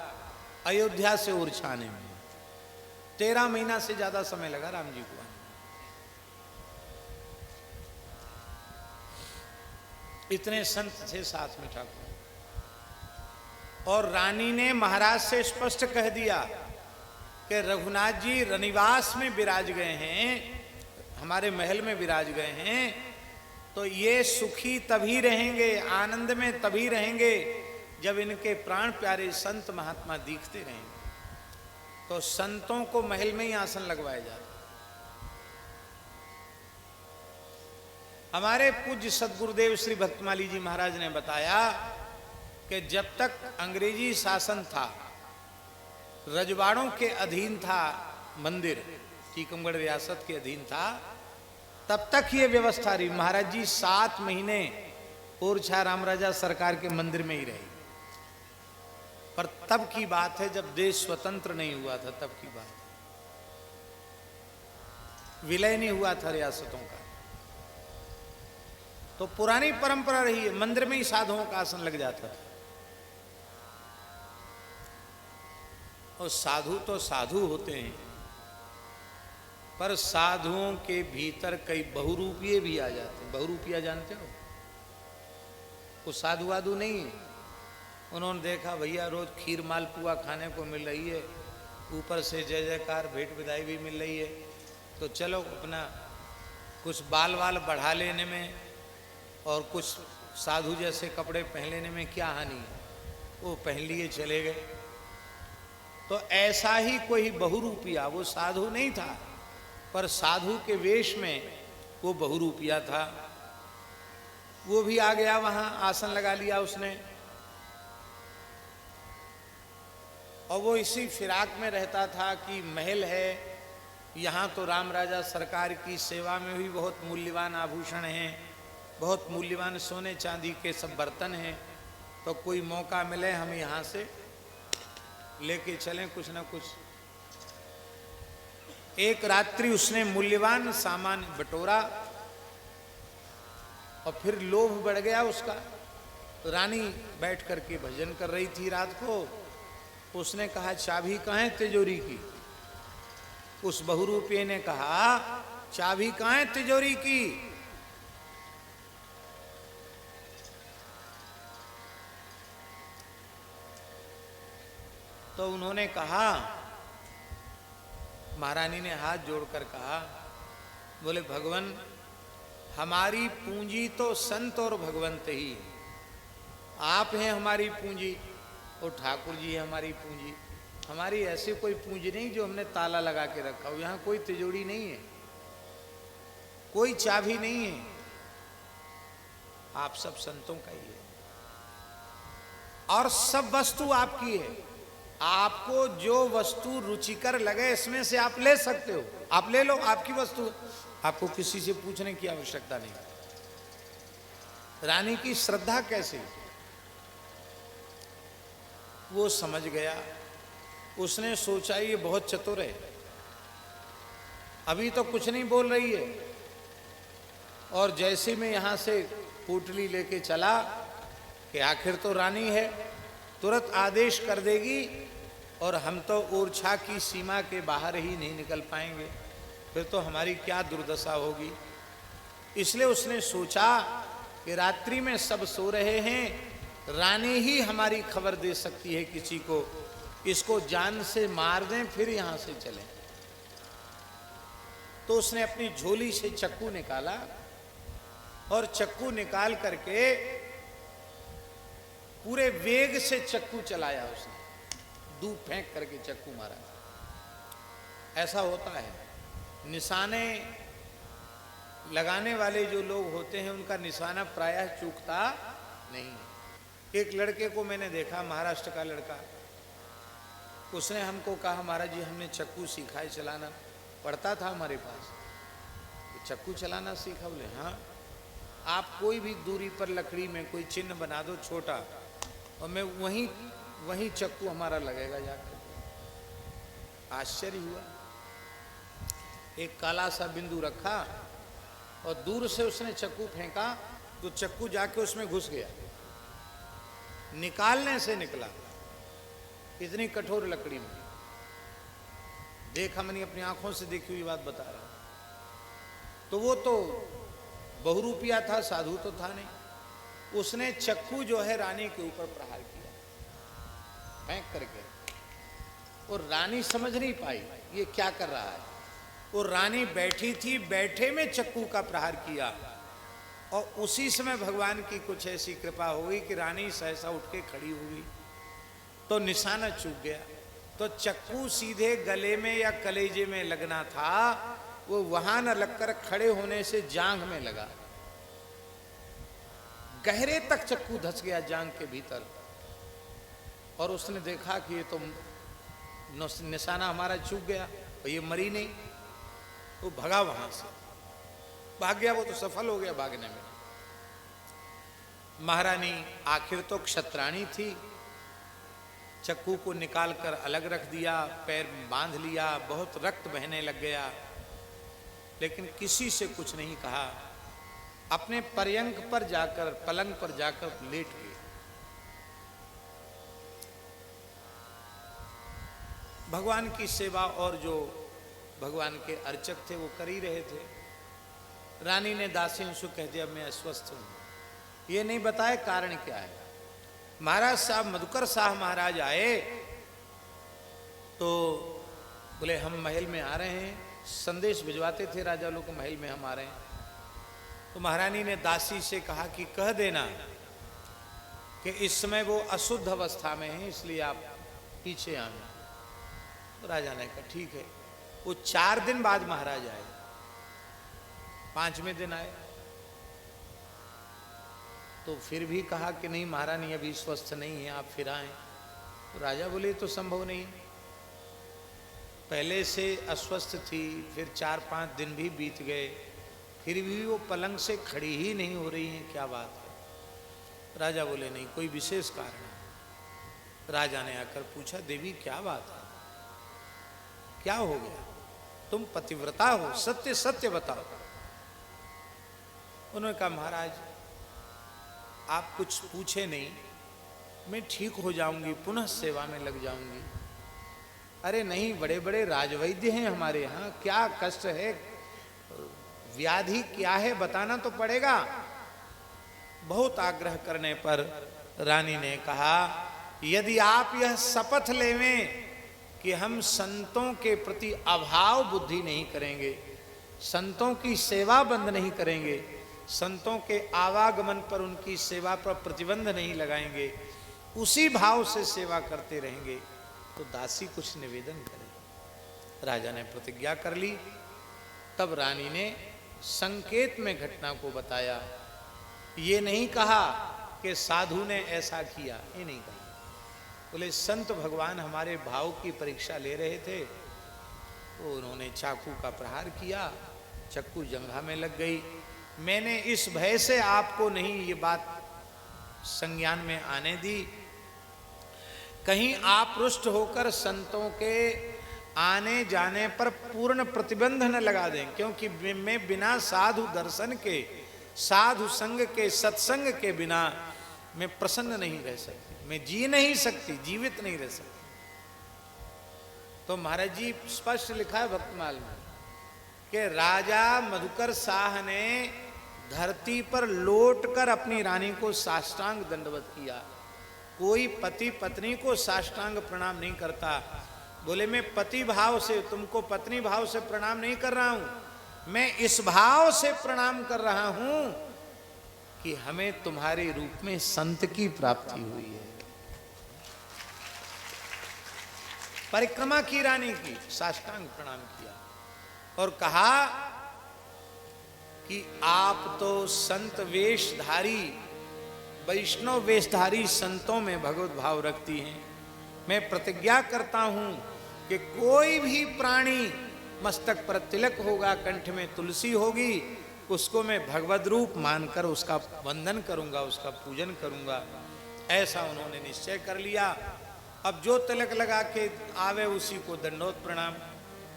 अयोध्या से ओरछा आने में। 13 महीना से ज्यादा समय लगा राम जी को आने। इतने संत थे साथ में ठाकुर। और रानी ने महाराज से स्पष्ट कह दिया कि रघुनाथ जी रनिवास में विराज गए हैं, हमारे महल में विराज गए हैं, तो ये सुखी तभी रहेंगे, आनंद में तभी रहेंगे जब इनके प्राण प्यारे संत महात्मा दिखते रहेंगे। तो संतों को महल में ही आसन लगवाए जाते। हमारे पूज्य सद्गुरुदेव श्री भक्तमाली जी महाराज ने बताया कि जब तक अंग्रेजी शासन था, रजवाड़ों के अधीन था मंदिर, टीकमगढ़ रियासत के अधीन था, तब तक ये व्यवस्था रही। महाराज जी 7 महीने ओरछा राम राजा सरकार के मंदिर में ही रहे। पर तब की बात है जब देश स्वतंत्र नहीं हुआ था, तब की बात, विलय नहीं हुआ था रियासतों का। तो पुरानी परंपरा रही है, मंदिर में ही साधुओं का आसन लग जाता था। और साधु तो साधु होते हैं, पर साधुओं के भीतर कई बहुरूपिये भी आ जाते हैं। बहुरूपिया जानते हो? वो साधु वाधु नहीं है। उन्होंने देखा भैया रोज खीर मालपुआ खाने को मिल रही है, ऊपर से जय जयकार भेंट विदाई भी मिल रही है, तो चलो अपना कुछ बाल वाल बढ़ा लेने में और कुछ साधु जैसे कपड़े पहन लेने में क्या हानि है, वो पहन लिए चले गए। तो ऐसा ही कोई बहुरूपिया, वो साधु नहीं था पर साधु के वेश में वो बहुरूपिया था। वो भी आ गया, वहां आसन लगा लिया उसने, और वो इसी फिराक में रहता था कि महल है, यहाँ तो राम राजा सरकार की सेवा में भी बहुत मूल्यवान आभूषण हैं, बहुत मूल्यवान सोने चांदी के सब बर्तन हैं, तो कोई मौका मिले हम यहाँ से लेके चलें कुछ ना कुछ। एक रात्रि उसने मूल्यवान सामान बटोरा और फिर लोभ बढ़ गया उसका। रानी बैठ करके भजन कर रही थी रात को, उसने कहा चाबी कहाँ है तिजोरी की। उस बहुरूपी ने कहा चाबी कहाँ है तिजोरी की। तो उन्होंने कहा, महारानी ने हाथ जोड़कर कहा, बोले भगवान हमारी पूंजी तो संत और भगवंत ही, आप हैं हमारी पूंजी और ठाकुर जी है हमारी पूंजी। हमारी ऐसी कोई पूंजी नहीं जो हमने ताला लगा के रखा हो, यहाँ कोई तिजोरी नहीं है, कोई चाबी नहीं है, आप सब संतों का ही है और सब वस्तु आपकी है। आपको जो वस्तु रुचिकर लगे इसमें से आप ले सकते हो, आप ले लो, आपकी वस्तु, आपको किसी से पूछने की आवश्यकता नहीं। रानी की श्रद्धा कैसे, वो समझ गया। उसने सोचा ये बहुत चतुर है, अभी तो कुछ नहीं बोल रही है, और जैसे मैं यहां से पोटली लेके चला कि आखिर तो रानी है, तुरंत आदेश कर देगी और हम तो ओरछा की सीमा के बाहर ही नहीं निकल पाएंगे, फिर तो हमारी क्या दुर्दशा होगी। इसलिए उसने सोचा कि रात्रि में सब सो रहे हैं, रानी ही हमारी खबर दे सकती है किसी को, इसको जान से मार दें फिर यहां से चलें। तो उसने अपनी झोली से चक्कू निकाला और चक्कू निकाल करके पूरे वेग से चक्कू चलाया, उसने दूर फेंक करके चक्कू मारा। ऐसा होता है, निशाने लगाने वाले जो लोग होते हैं उनका निशाना प्रायः चूकता नहीं। एक लड़के को मैंने देखा, महाराष्ट्र का लड़का, उसने हमको कहा महाराज जी हमने चक्कू सीखा है चलाना, पढ़ता था हमारे पास, तो चक्कू चलाना सीखा। बोले हाँ, आप कोई भी दूरी पर लकड़ी में कोई चिन्ह बना दो छोटा, और मैं वहीं चक्कू हमारा लगेगा जाकर। आश्चर्य हुआ, एक काला सा बिंदु रखा और दूर से उसने चक्कू फेंका तो चक्कू जाके उसमें घुस गया, निकालने से निकला, इतनी कठोर लकड़ी में। देखा, मैंने अपनी आंखों से देखी हुई बात बता रहा हूं। तो वो तो बहुरूपिया था, साधु तो था नहीं। उसने चक्कू जो है रानी के ऊपर प्रहार किया फेंक करके, और रानी समझ नहीं पाई ये क्या कर रहा है। और रानी बैठी थी, बैठे में चक्कू का प्रहार किया, और उसी समय भगवान की कुछ ऐसी कृपा हुई कि रानी सहसा उठ के खड़ी हुई, तो निशाना चूक गया। तो चक्कू सीधे गले में या कलेजे में लगना था, वो वहां न लगकर खड़े होने से जांघ में लगा, गहरे तक चक्कू धंस गया जांघ के भीतर। और उसने देखा कि ये तो निशाना हमारा चूक गया, तो ये मरी नहीं। वो भगा, वहां से भाग गया, वो तो सफल हो गया भागने में। महारानी आखिर तो क्षत्राणी थी, चक्कू को निकालकर अलग रख दिया, पैर में बांध लिया, बहुत रक्त बहने लग गया, लेकिन किसी से कुछ नहीं कहा। अपने पर्यंक पर जाकर, पलंग पर जाकर लेट गए। भगवान की सेवा और जो भगवान के अर्चक थे वो कर ही रहे थे। रानी ने दासियों से कह दिया मैं अस्वस्थ हूं, ये नहीं बताया कारण क्या है। महाराज साहब, मधुकर शाह महाराज आए तो बोले हम महल में आ रहे हैं, संदेश भिजवाते थे राजा लोग को महल में हम आ रहे हैं। तो महारानी ने दासी से कहा कि कह देना कि इस समय वो अशुद्ध अवस्था में है, इसलिए आप पीछे आना। तो राजा ने कहा ठीक है। वो 4 दिन बाद महाराज आए, 5वें दिन आए। तो फिर भी कहा कि नहीं महारानी अभी स्वस्थ नहीं है, आप फिर आएं। तो राजा बोले तो संभव नहीं, पहले से अस्वस्थ थी, फिर 4-5 दिन भी बीत गए, फिर भी वो पलंग से खड़ी ही नहीं हो रही हैं, क्या बात है। राजा बोले नहीं, कोई विशेष कारण है। राजा ने आकर पूछा, देवी क्या बात है, क्या हो गया, तुम पतिव्रता हो, सत्य सत्य बताओ। उन्होंने कहा महाराज आप कुछ पूछे नहीं, मैं ठीक हो जाऊंगी, पुनः सेवा में लग जाऊंगी। अरे नहीं, बड़े बड़े राजवैद्य हैं हमारे यहाँ, क्या कष्ट है, व्याधि क्या है बताना तो पड़ेगा। बहुत आग्रह करने पर रानी ने कहा, यदि आप यह शपथ लेवें कि हम संतों के प्रति अभाव बुद्धि नहीं करेंगे, संतों की सेवा बंद नहीं करेंगे, संतों के आवागमन पर उनकी सेवा पर प्रतिबंध नहीं लगाएंगे, उसी भाव से सेवा करते रहेंगे, तो दासी कुछ निवेदन करे। राजा ने प्रतिज्ञा कर ली। तब रानी ने संकेत में घटना को बताया। ये नहीं कहा कि साधु ने ऐसा किया, ये नहीं कहा। बोले संत भगवान हमारे भाव की परीक्षा ले रहे थे, तो उन्होंने चाकू का प्रहार किया, चक्कू जंघा में लग गई। मैंने इस भय से आपको नहीं ये बात संज्ञान में आने दी, कहीं आप रुष्ट होकर संतों के आने जाने पर पूर्ण प्रतिबंध न लगा दें, क्योंकि मैं बिना साधु दर्शन के, साधु संग के, सत्संग के बिना मैं प्रसन्न नहीं रह सकती, मैं जी नहीं सकती, जीवित नहीं रह सकती। तो महाराज जी स्पष्ट लिखा है भक्तमाल में कि राजा मधुकर शाह ने धरती पर लौटकर अपनी रानी को साष्टांग दंडवत किया। कोई पति पत्नी को साष्टांग प्रणाम नहीं करता। बोले मैं पति भाव से, तुमको पत्नी भाव से प्रणाम नहीं कर रहा हूं, मैं इस भाव से प्रणाम कर रहा हूं कि हमें तुम्हारे रूप में संत की प्राप्ति हुई है। परिक्रमा की रानी की, साष्टांग प्रणाम किया और कहा कि आप तो संत वेशधारी, वैष्णव वेशधारी संतों में भगवत भाव रखती हैं। मैं प्रतिज्ञा करता हूं कि कोई भी प्राणी मस्तक पर तिलक होगा, कंठ में तुलसी होगी, उसको मैं भगवद रूप मानकर उसका वंदन करूंगा, उसका पूजन करूंगा। ऐसा उन्होंने निश्चय कर लिया। अब जो तिलक लगा के आवे उसी को दंडोत प्रणाम।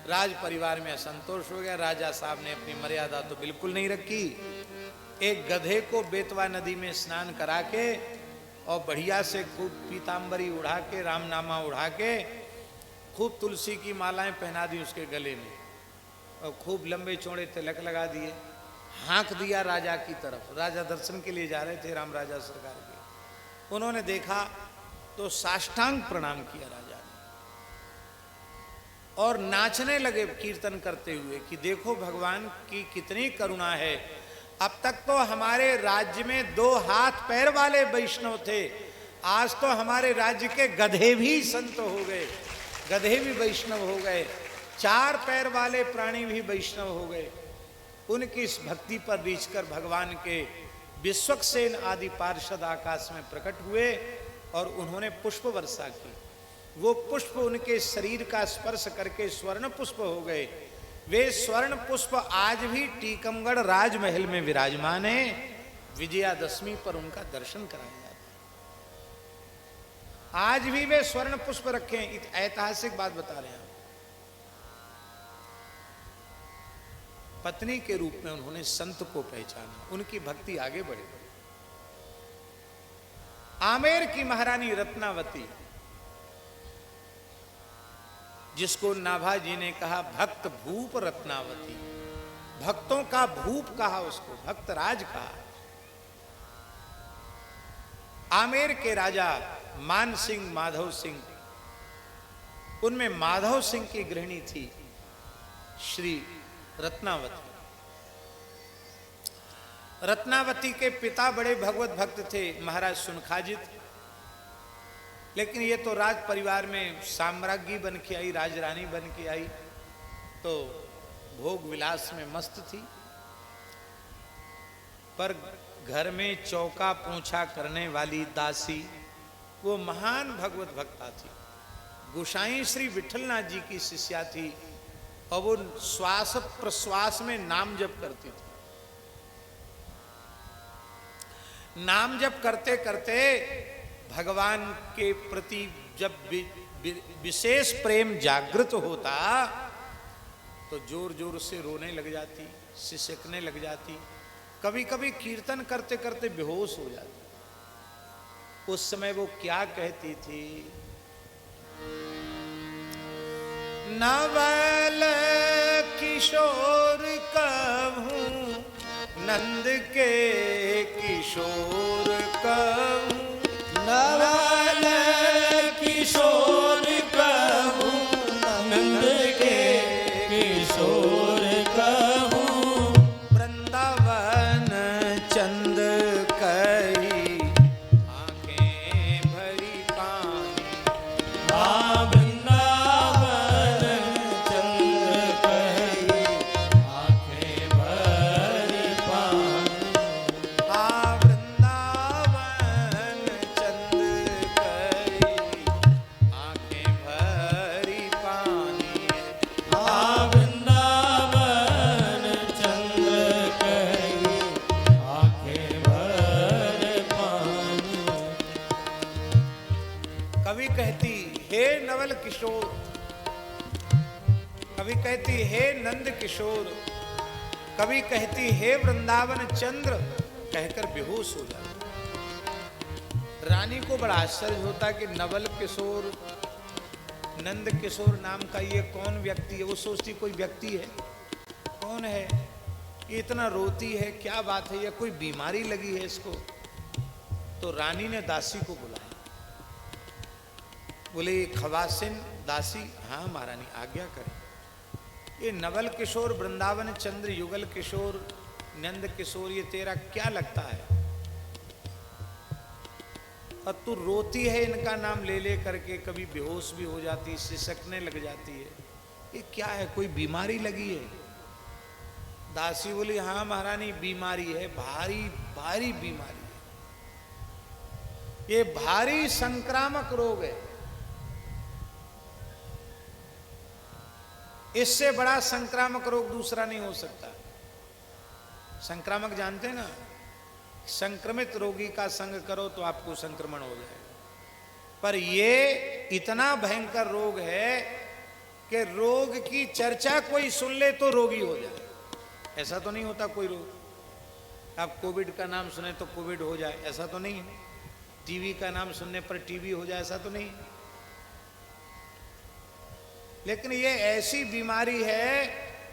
राज परिवार में असंतोष हो गया। राजा साहब ने अपनी मर्यादा तो बिल्कुल नहीं रखी। एक गधे को बेतवा नदी में स्नान करा के और बढ़िया से खूब पीतांबरी उड़ा के, रामनामा उड़ा के, खूब तुलसी की मालाएं पहना दी उसके गले में और खूब लंबे चौड़े तिलक लगा दिए। हाँक दिया राजा की तरफ। राजा दर्शन के लिए जा रहे थे, राम राजा सरकार के। उन्होंने देखा तो साष्टांग प्रणाम किया राजा ने और नाचने लगे कीर्तन करते हुए कि देखो भगवान की कितनी करुणा है। अब तक तो हमारे राज्य में 2 हाथ पैर वाले वैष्णव थे, आज तो हमारे राज्य के गधे भी संत हो गए, गधे भी वैष्णव हो गए, 4 पैर वाले प्राणी भी वैष्णव हो गए। उनकी इस भक्ति पर रीझकर भगवान के विश्वक्सेन आदि पार्षद आकाश में प्रकट हुए और उन्होंने पुष्प वर्षा की। वो पुष्प उनके शरीर का स्पर्श करके स्वर्ण पुष्प हो गए। वे स्वर्ण पुष्प आज भी टीकमगढ़ राजमहल में विराजमान है। विजयादशमी पर उनका दर्शन कराया जाता है। आज भी वे स्वर्ण पुष्प रखे हैं। एक ऐतिहासिक बात बता रहे हैं। पत्नी के रूप में उन्होंने संत को पहचाना, उनकी भक्ति आगे बढ़ी। आमेर की महारानी रत्नावती, जिसको नाभाजी ने कहा भक्त भूप रत्नावती, भक्तों का भूप कहा उसको, भक्तराज कहा। आमेर के राजा मान सिंह, माधव सिंह, उनमें माधव सिंह की गृहिणी थी श्री रत्नावती। रत्नावती के पिता बड़े भगवत भक्त थे, महाराज सुनखाजित। लेकिन ये तो राज परिवार में साम्राज्ञी बन के आई, राजरानी बन के आई, तो भोग विलास में मस्त थी। पर घर में चौका पोंछा करने वाली दासी, वो महान भगवत भक्ता थी। गोसाई श्री विठलनाथ जी की शिष्या थी और वो श्वास प्रश्वास में नाम जप करती थी। नाम जप करते करते भगवान के प्रति जब विशेष प्रेम जागृत होता तो जोर जोर से रोने लग जाती, सिसकने लग जाती, कभी कभी कीर्तन करते करते बेहोश हो जाती। उस समय वो क्या कहती थी? नवल किशोर कहूँ, नंद के किशोर कहूँ, नवल किशोर कहूँ, नंद के किशोर कहूँ, वृंदावन चंद कही आंखें भरी पानी। हाँ वृंदावन चंद्र कही आंखें भरी पानी। हाँ वृंदावन चंद कही आंखें भरी पानी। हाँ वृंदावन चंद्र कही आंखें भर पानी। कभी कहती हे नवल किशोर, कभी कहती हे नंद किशोर, कभी कहती हे वृंदावन चंद्र, कहकर बेहोश हो जाती। रानी को बड़ा आश्चर्य होता कि नवल किशोर, नंद किशोर नाम का ये कौन व्यक्ति है। वो सोचती कोई व्यक्ति है, कौन है ये, इतना रोती है, क्या बात है, या कोई बीमारी लगी है इसको। तो रानी ने दासी को बुलाया, बोले खवासिन दासी, हाँ महारानी आज्ञा करें। ये नवल किशोर, वृंदावन चंद्र, युगल किशोर, नंद किशोर, ये तेरा क्या लगता है? और तू रोती है इनका नाम ले ले करके, कभी बेहोश भी हो जाती, सिसकने लग जाती है, ये क्या है, कोई बीमारी लगी है? दासी बोली हाँ महारानी बीमारी है, भारी भारी बीमारी है, ये भारी संक्रामक रोग है। इससे बड़ा संक्रामक रोग दूसरा नहीं हो सकता। संक्रामक जानते हैं ना, संक्रमित रोगी का संग करो तो आपको संक्रमण हो जाए। पर ये इतना भयंकर रोग है कि रोग की चर्चा कोई सुन ले तो रोगी हो जाए। ऐसा तो नहीं होता कोई रोग, आप कोविड का नाम सुने तो कोविड हो जाए, ऐसा तो नहीं है। टीवी का नाम सुनने पर टीवी हो जाए, ऐसा तो नहीं है। लेकिन ये ऐसी बीमारी है,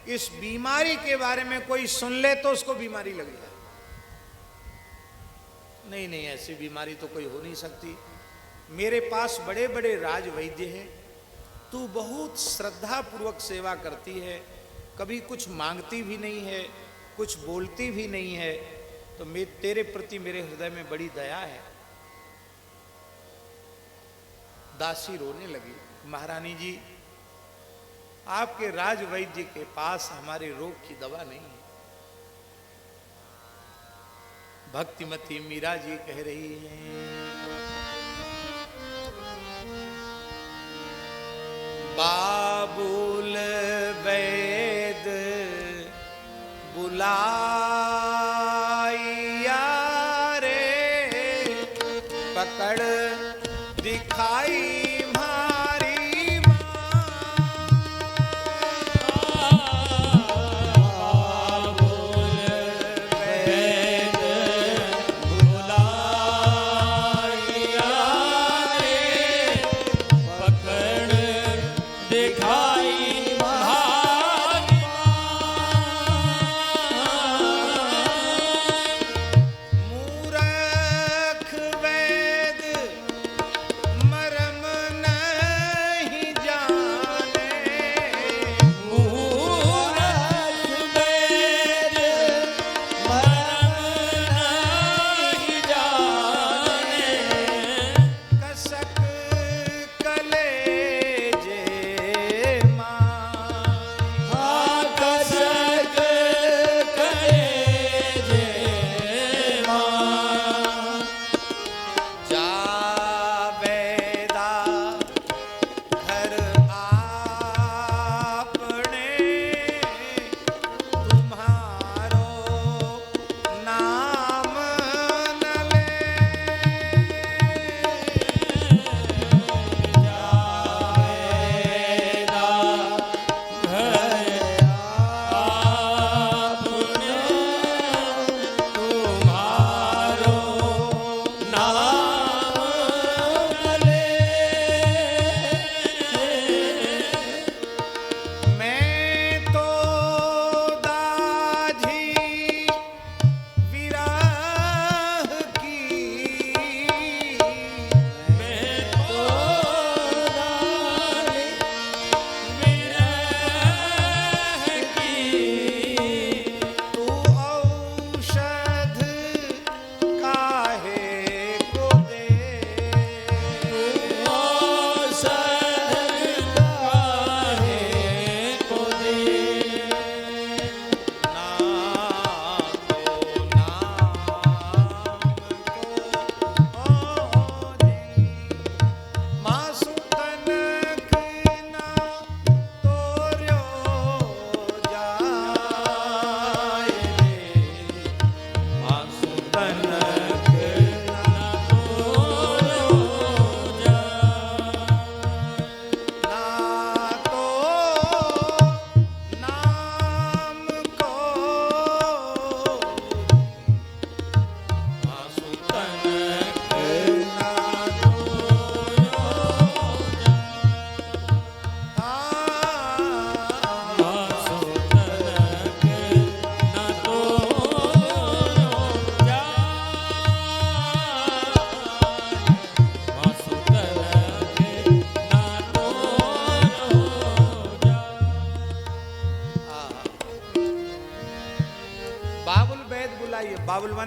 इस बीमारी के बारे में कोई सुन ले तो उसको बीमारी लग जाए। नहीं नहीं, ऐसी बीमारी तो कोई हो नहीं सकती। मेरे पास बड़े बड़े राज वैद्य हैं, तू बहुत श्रद्धा पूर्वक सेवा करती है, कभी कुछ मांगती भी नहीं है, कुछ बोलती भी नहीं है, तो तेरे प्रति मेरे हृदय में बड़ी दया है। दासी रोने लगी, महारानी जी आपके राज वैद्य के पास हमारे रोग की दवा नहीं है। भक्तिमती मीरा जी कह रही हैं, बाबुल वैद बुलाइया रे, पकड़ दिखाई मरम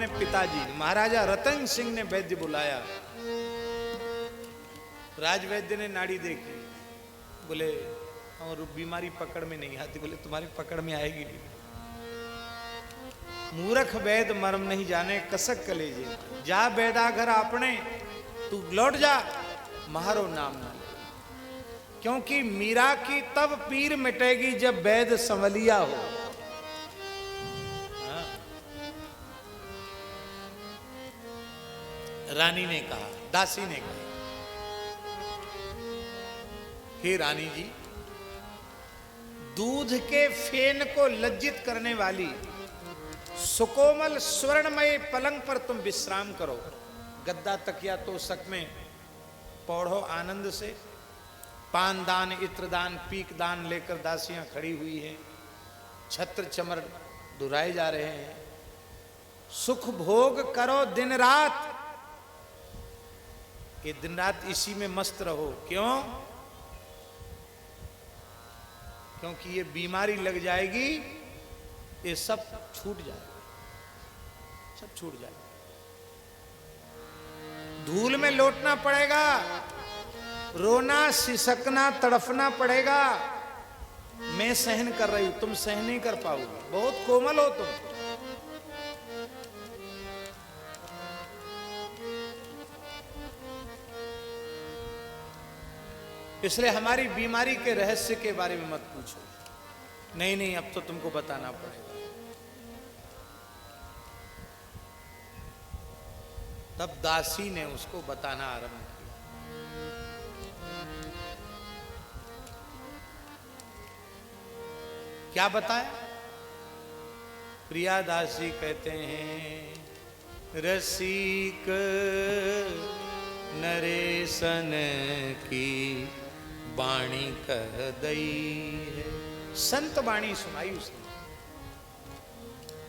माने पिताजी। महाराजा रतन सिंह ने वैद्य बुलाया। राजवैद्य ने नाड़ी देखी, बोले और बीमारी पकड़ में नहीं आती। बोले तुम्हारी पकड़ में आएगी नहीं। मूर्ख वैद मर्म नहीं जाने कसक कलेजे। जा वैदाघर आपने, तू लौट जा, महारो नाम ना ले। क्योंकि मीरा की तब पीर मिटेगी जब वैद संवलिया हो। हाँ? रानी ने कहा, दासी ने कहा, हे रानी जी, दूध के फेन को लज्जित करने वाली सुकोमल स्वर्णमय पलंग पर तुम विश्राम करो। गद्दा तकिया तोशक में पौढ़ो आनंद से। पान दान, इत्र दान, पीक दान लेकर दासियां खड़ी हुई हैं। छत्र चमर दुराए जा रहे हैं। सुख भोग करो दिन रात। ये दिन रात इसी में मस्त रहो। क्यों? क्योंकि ये बीमारी लग जाएगी, ये सब छूट जाएगा, सब छूट जाएगा। धूल में लौटना पड़ेगा, रोना सिसकना तड़फना पड़ेगा। मैं सहन कर रही हूं, तुम सहन नहीं कर पाओगे। बहुत कोमल हो तुम। इसलिए हमारी बीमारी के रहस्य के बारे में मत पूछो। नहीं नहीं, अब तो तुमको बताना पड़ेगा। तब दासी ने उसको बताना आरंभ किया। क्या बताया? प्रिया दासी कहते हैं, रसिक नरेशन की वाणी कह दई है। संत वाणी सुनाई उसने,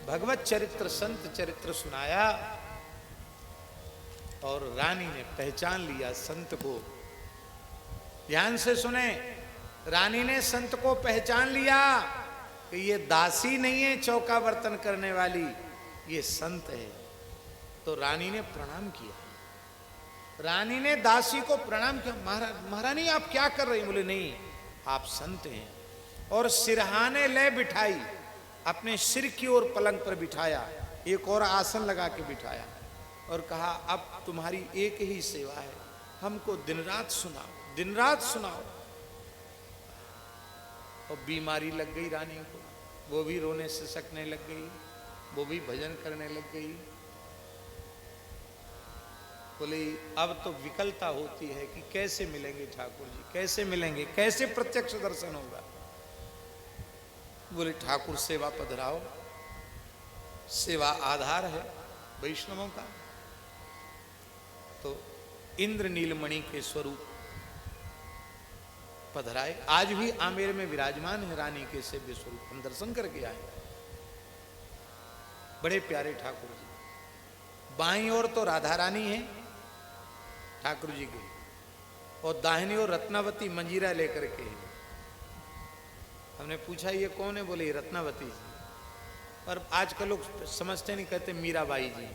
भगवत चरित्र, संत चरित्र सुनाया। और रानी ने पहचान लिया संत को। ध्यान से सुने, रानी ने संत को पहचान लिया कि ये दासी नहीं है चौका बर्तन करने वाली, ये संत है। तो रानी ने प्रणाम किया। रानी ने दासी को प्रणाम किया। महारानी आप क्या कर रही? बोले नहीं, आप संत हैं। और सिरहाने ले बिठाई, अपने सिर की ओर पलंग पर बिठाया, एक और आसन लगा के बिठाया और कहा, अब तुम्हारी एक ही सेवा है, हमको दिन रात सुनाओ, दिन रात सुनाओ। और बीमारी लग गई रानी को, वो भी रोने से सकने लग गई, वो भी भजन करने लग गई। बोले अब तो विकलता होती है कि कैसे मिलेंगे ठाकुर जी, कैसे मिलेंगे, कैसे प्रत्यक्ष दर्शन होगा। बोले ठाकुर सेवा पधराओ, सेवा आधार है वैष्णवों का। तो इंद्र नीलमणि के स्वरूप पधराए। आज भी आमेर में विराजमान है रानी के सेव्य स्वरूप, हम दर्शन करके आए। बड़े प्यारे ठाकुर जी। बाईं ओर तो राधा रानी है ठाकुर जी की, और दाहिनी ओर रत्नावती मंजीरा लेकर के है। हमने पूछा ये कौन है? बोले रत्नावती जी। और आजकल लोग समझते नहीं, कहते मीराबाई जी।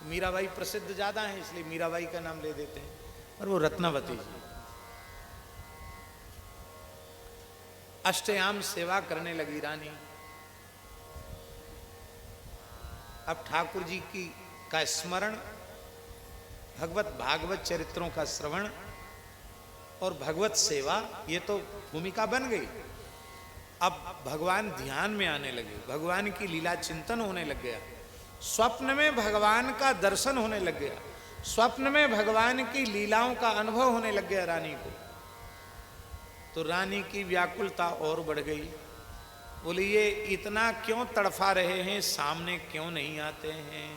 मीराबाई प्रसिद्ध ज्यादा है इसलिए मीराबाई का नाम ले देते हैं, और वो रत्नावती जी। अष्टयाम सेवा करने लगी रानी। अब ठाकुर जी की का स्मरण, भगवत भागवत चरित्रों का श्रवण और भगवत सेवा, ये तो भूमिका बन गई। अब भगवान ध्यान में आने लगे, भगवान की लीला चिंतन होने लग गया। स्वप्न में भगवान का दर्शन होने लग गया, स्वप्न में भगवान की लीलाओं का अनुभव होने लग गया रानी को। तो रानी की व्याकुलता और बढ़ गई। बोली ये इतना क्यों तड़फा रहे हैं, सामने क्यों नहीं आते हैं?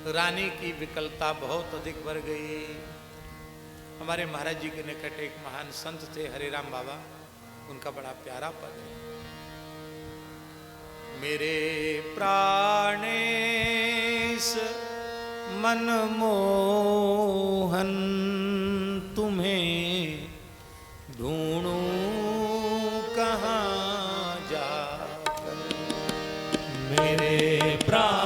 रानी की विकलता बहुत अधिक बढ़ गई। हमारे महाराज जी के निकट एक महान संत थे, हरे राम बाबा, उनका बड़ा प्यारा पद है। मेरे प्राणेश मनमोहन तुम्हें ढूंढूं कहाँ जाकर। मेरे प्राण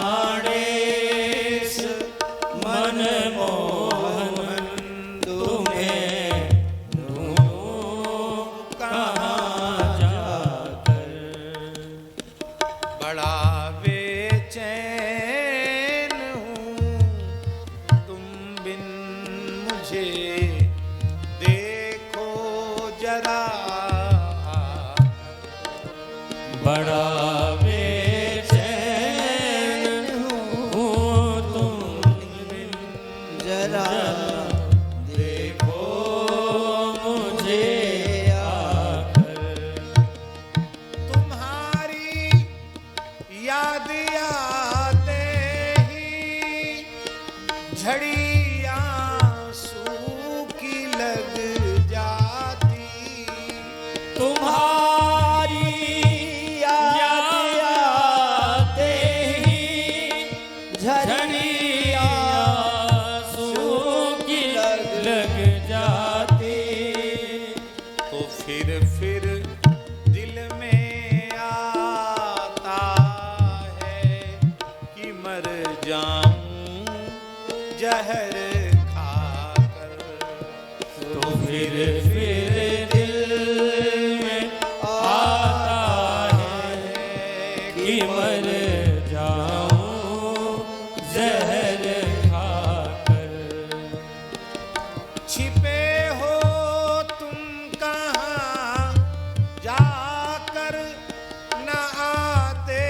मुझे देखो जरा, बड़ा बेचैन हूँ तुम बिन जरा देखो मुझे आकर। तुम्हारी याद आते ही झड़ी आंसू की लग जाती। तुम्हारी याद आते ही झड़ी आंसू की लग जाती। तो फिर दिल में आता है कि मर जाऊं जहर खाकर। तो फिर दिल में आता है कि मर जाऊं जहर खाकर। छिपे हो तुम कहाँ जाकर, न आते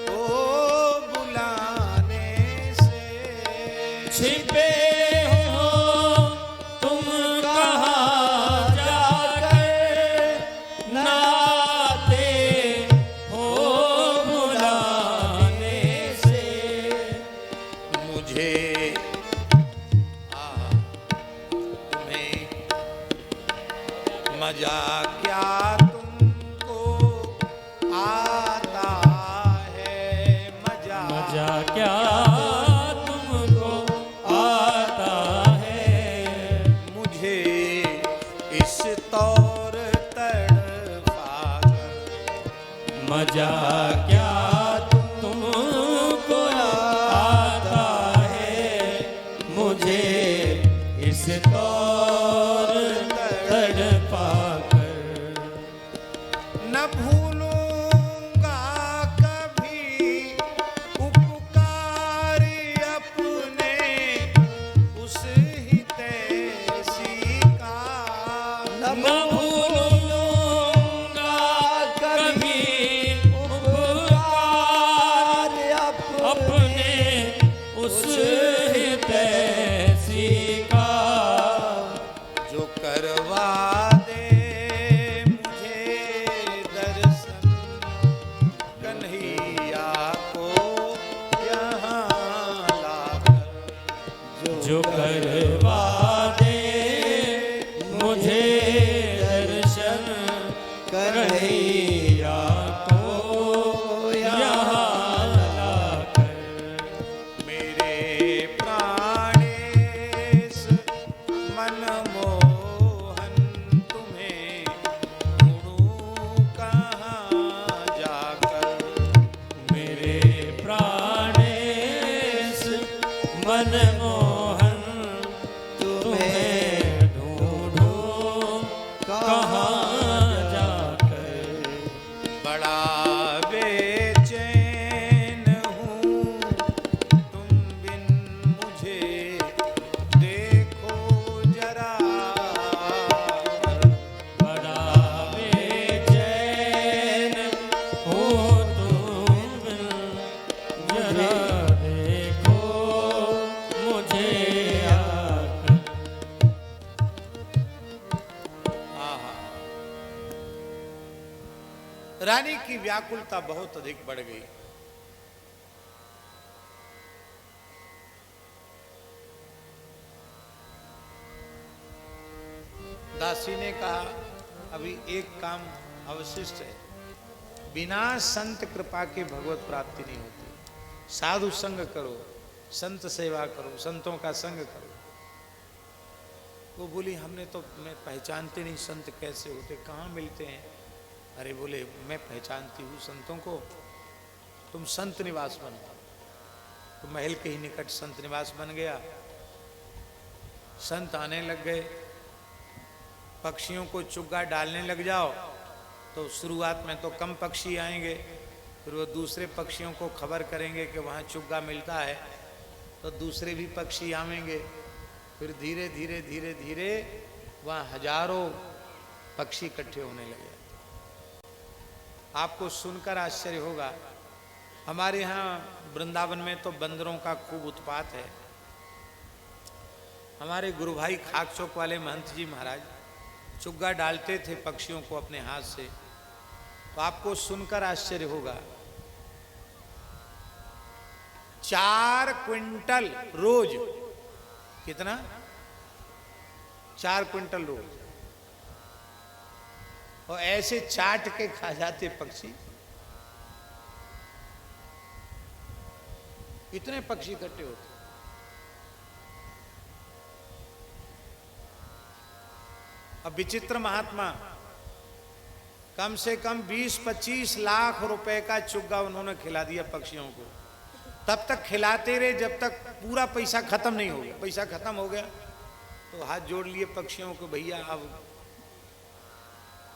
हो बुलाने से। छिपे हो तुम कहाँ जाकर, नाते हो बुलाने से। मुझे तुम्हें मजा क्या तुमको आता है, मजा मजा क्या तुमको आता है। मुझे इस तौर तड़पाकर। मजा क्या तुमको आता है। मुझे इस तौर तड़पाकर। न भूलूंगा कभी उपकार अपने उस हितैषी का। न भूलूंगा कभी उपकार अपने उस हितैषी का। जो करवा दे मुझे दर्शन कन्हैया को यहाँ लाकर। जो करवा दे मुझे दर्शन कन्हैया को यहाँ लाकर। मेरे प्राणेश मनमोहन तुम्हें ढूंढूं कहाँ जाकर। मेरे प्राणेश मनमोहन तुम्हें ढूंढूं कहाँ जाकर। बड़ा बेचैन हूँ तुम बिन मुझे देखो जरा। बड़ा बेचैन हो तुम जरा देखो मुझे आकर। आहा। रानी की व्याकुलता बहुत अधिक बढ़ गई। दासी ने कहा अभी एक काम अवशिष्ट है, बिना संत कृपा के भगवत प्राप्ति नहीं होती। साधु संग करो, संत सेवा करो, संतों का संग करो। वो बोली हमने तो मैं पहचानते नहीं संत कैसे होते, कहाँ मिलते हैं। अरे बोले मैं पहचानती हूँ संतों को, तुम संत निवास बन जाओ। तो महल के ही निकट संत निवास बन गया। संत आने लग गए। पक्षियों को चुग्गा डालने लग जाओ तो शुरुआत में तो कम पक्षी आएंगे, फिर वो दूसरे पक्षियों को खबर करेंगे कि वहाँ चुग्गा मिलता है, तो दूसरे भी पक्षी आवेंगे, फिर धीरे धीरे धीरे धीरे वहाँ हजारों पक्षी इकट्ठे होने लगे। आपको सुनकर आश्चर्य होगा, हमारे यहाँ वृंदावन में तो बंदरों का खूब उत्पात है। हमारे गुरु भाई खाक चौक वाले महंत जी महाराज चुग्गा डालते थे पक्षियों को अपने हाथ से, तो आपको सुनकर आश्चर्य होगा, 4 क्विंटल रोज, कितना? 4 क्विंटल रोज, और ऐसे चाट के खा जाते पक्षी। इतने पक्षी इकट्ठे होते। अब विचित्र महात्मा कम से कम 20-25 लाख रुपए का चुग्गा उन्होंने खिला दिया पक्षियों को। तब तक खिलाते रहे जब तक पूरा पैसा खत्म नहीं हो गया। पैसा खत्म हो गया तो हाथ जोड़ लिए पक्षियों को, भैया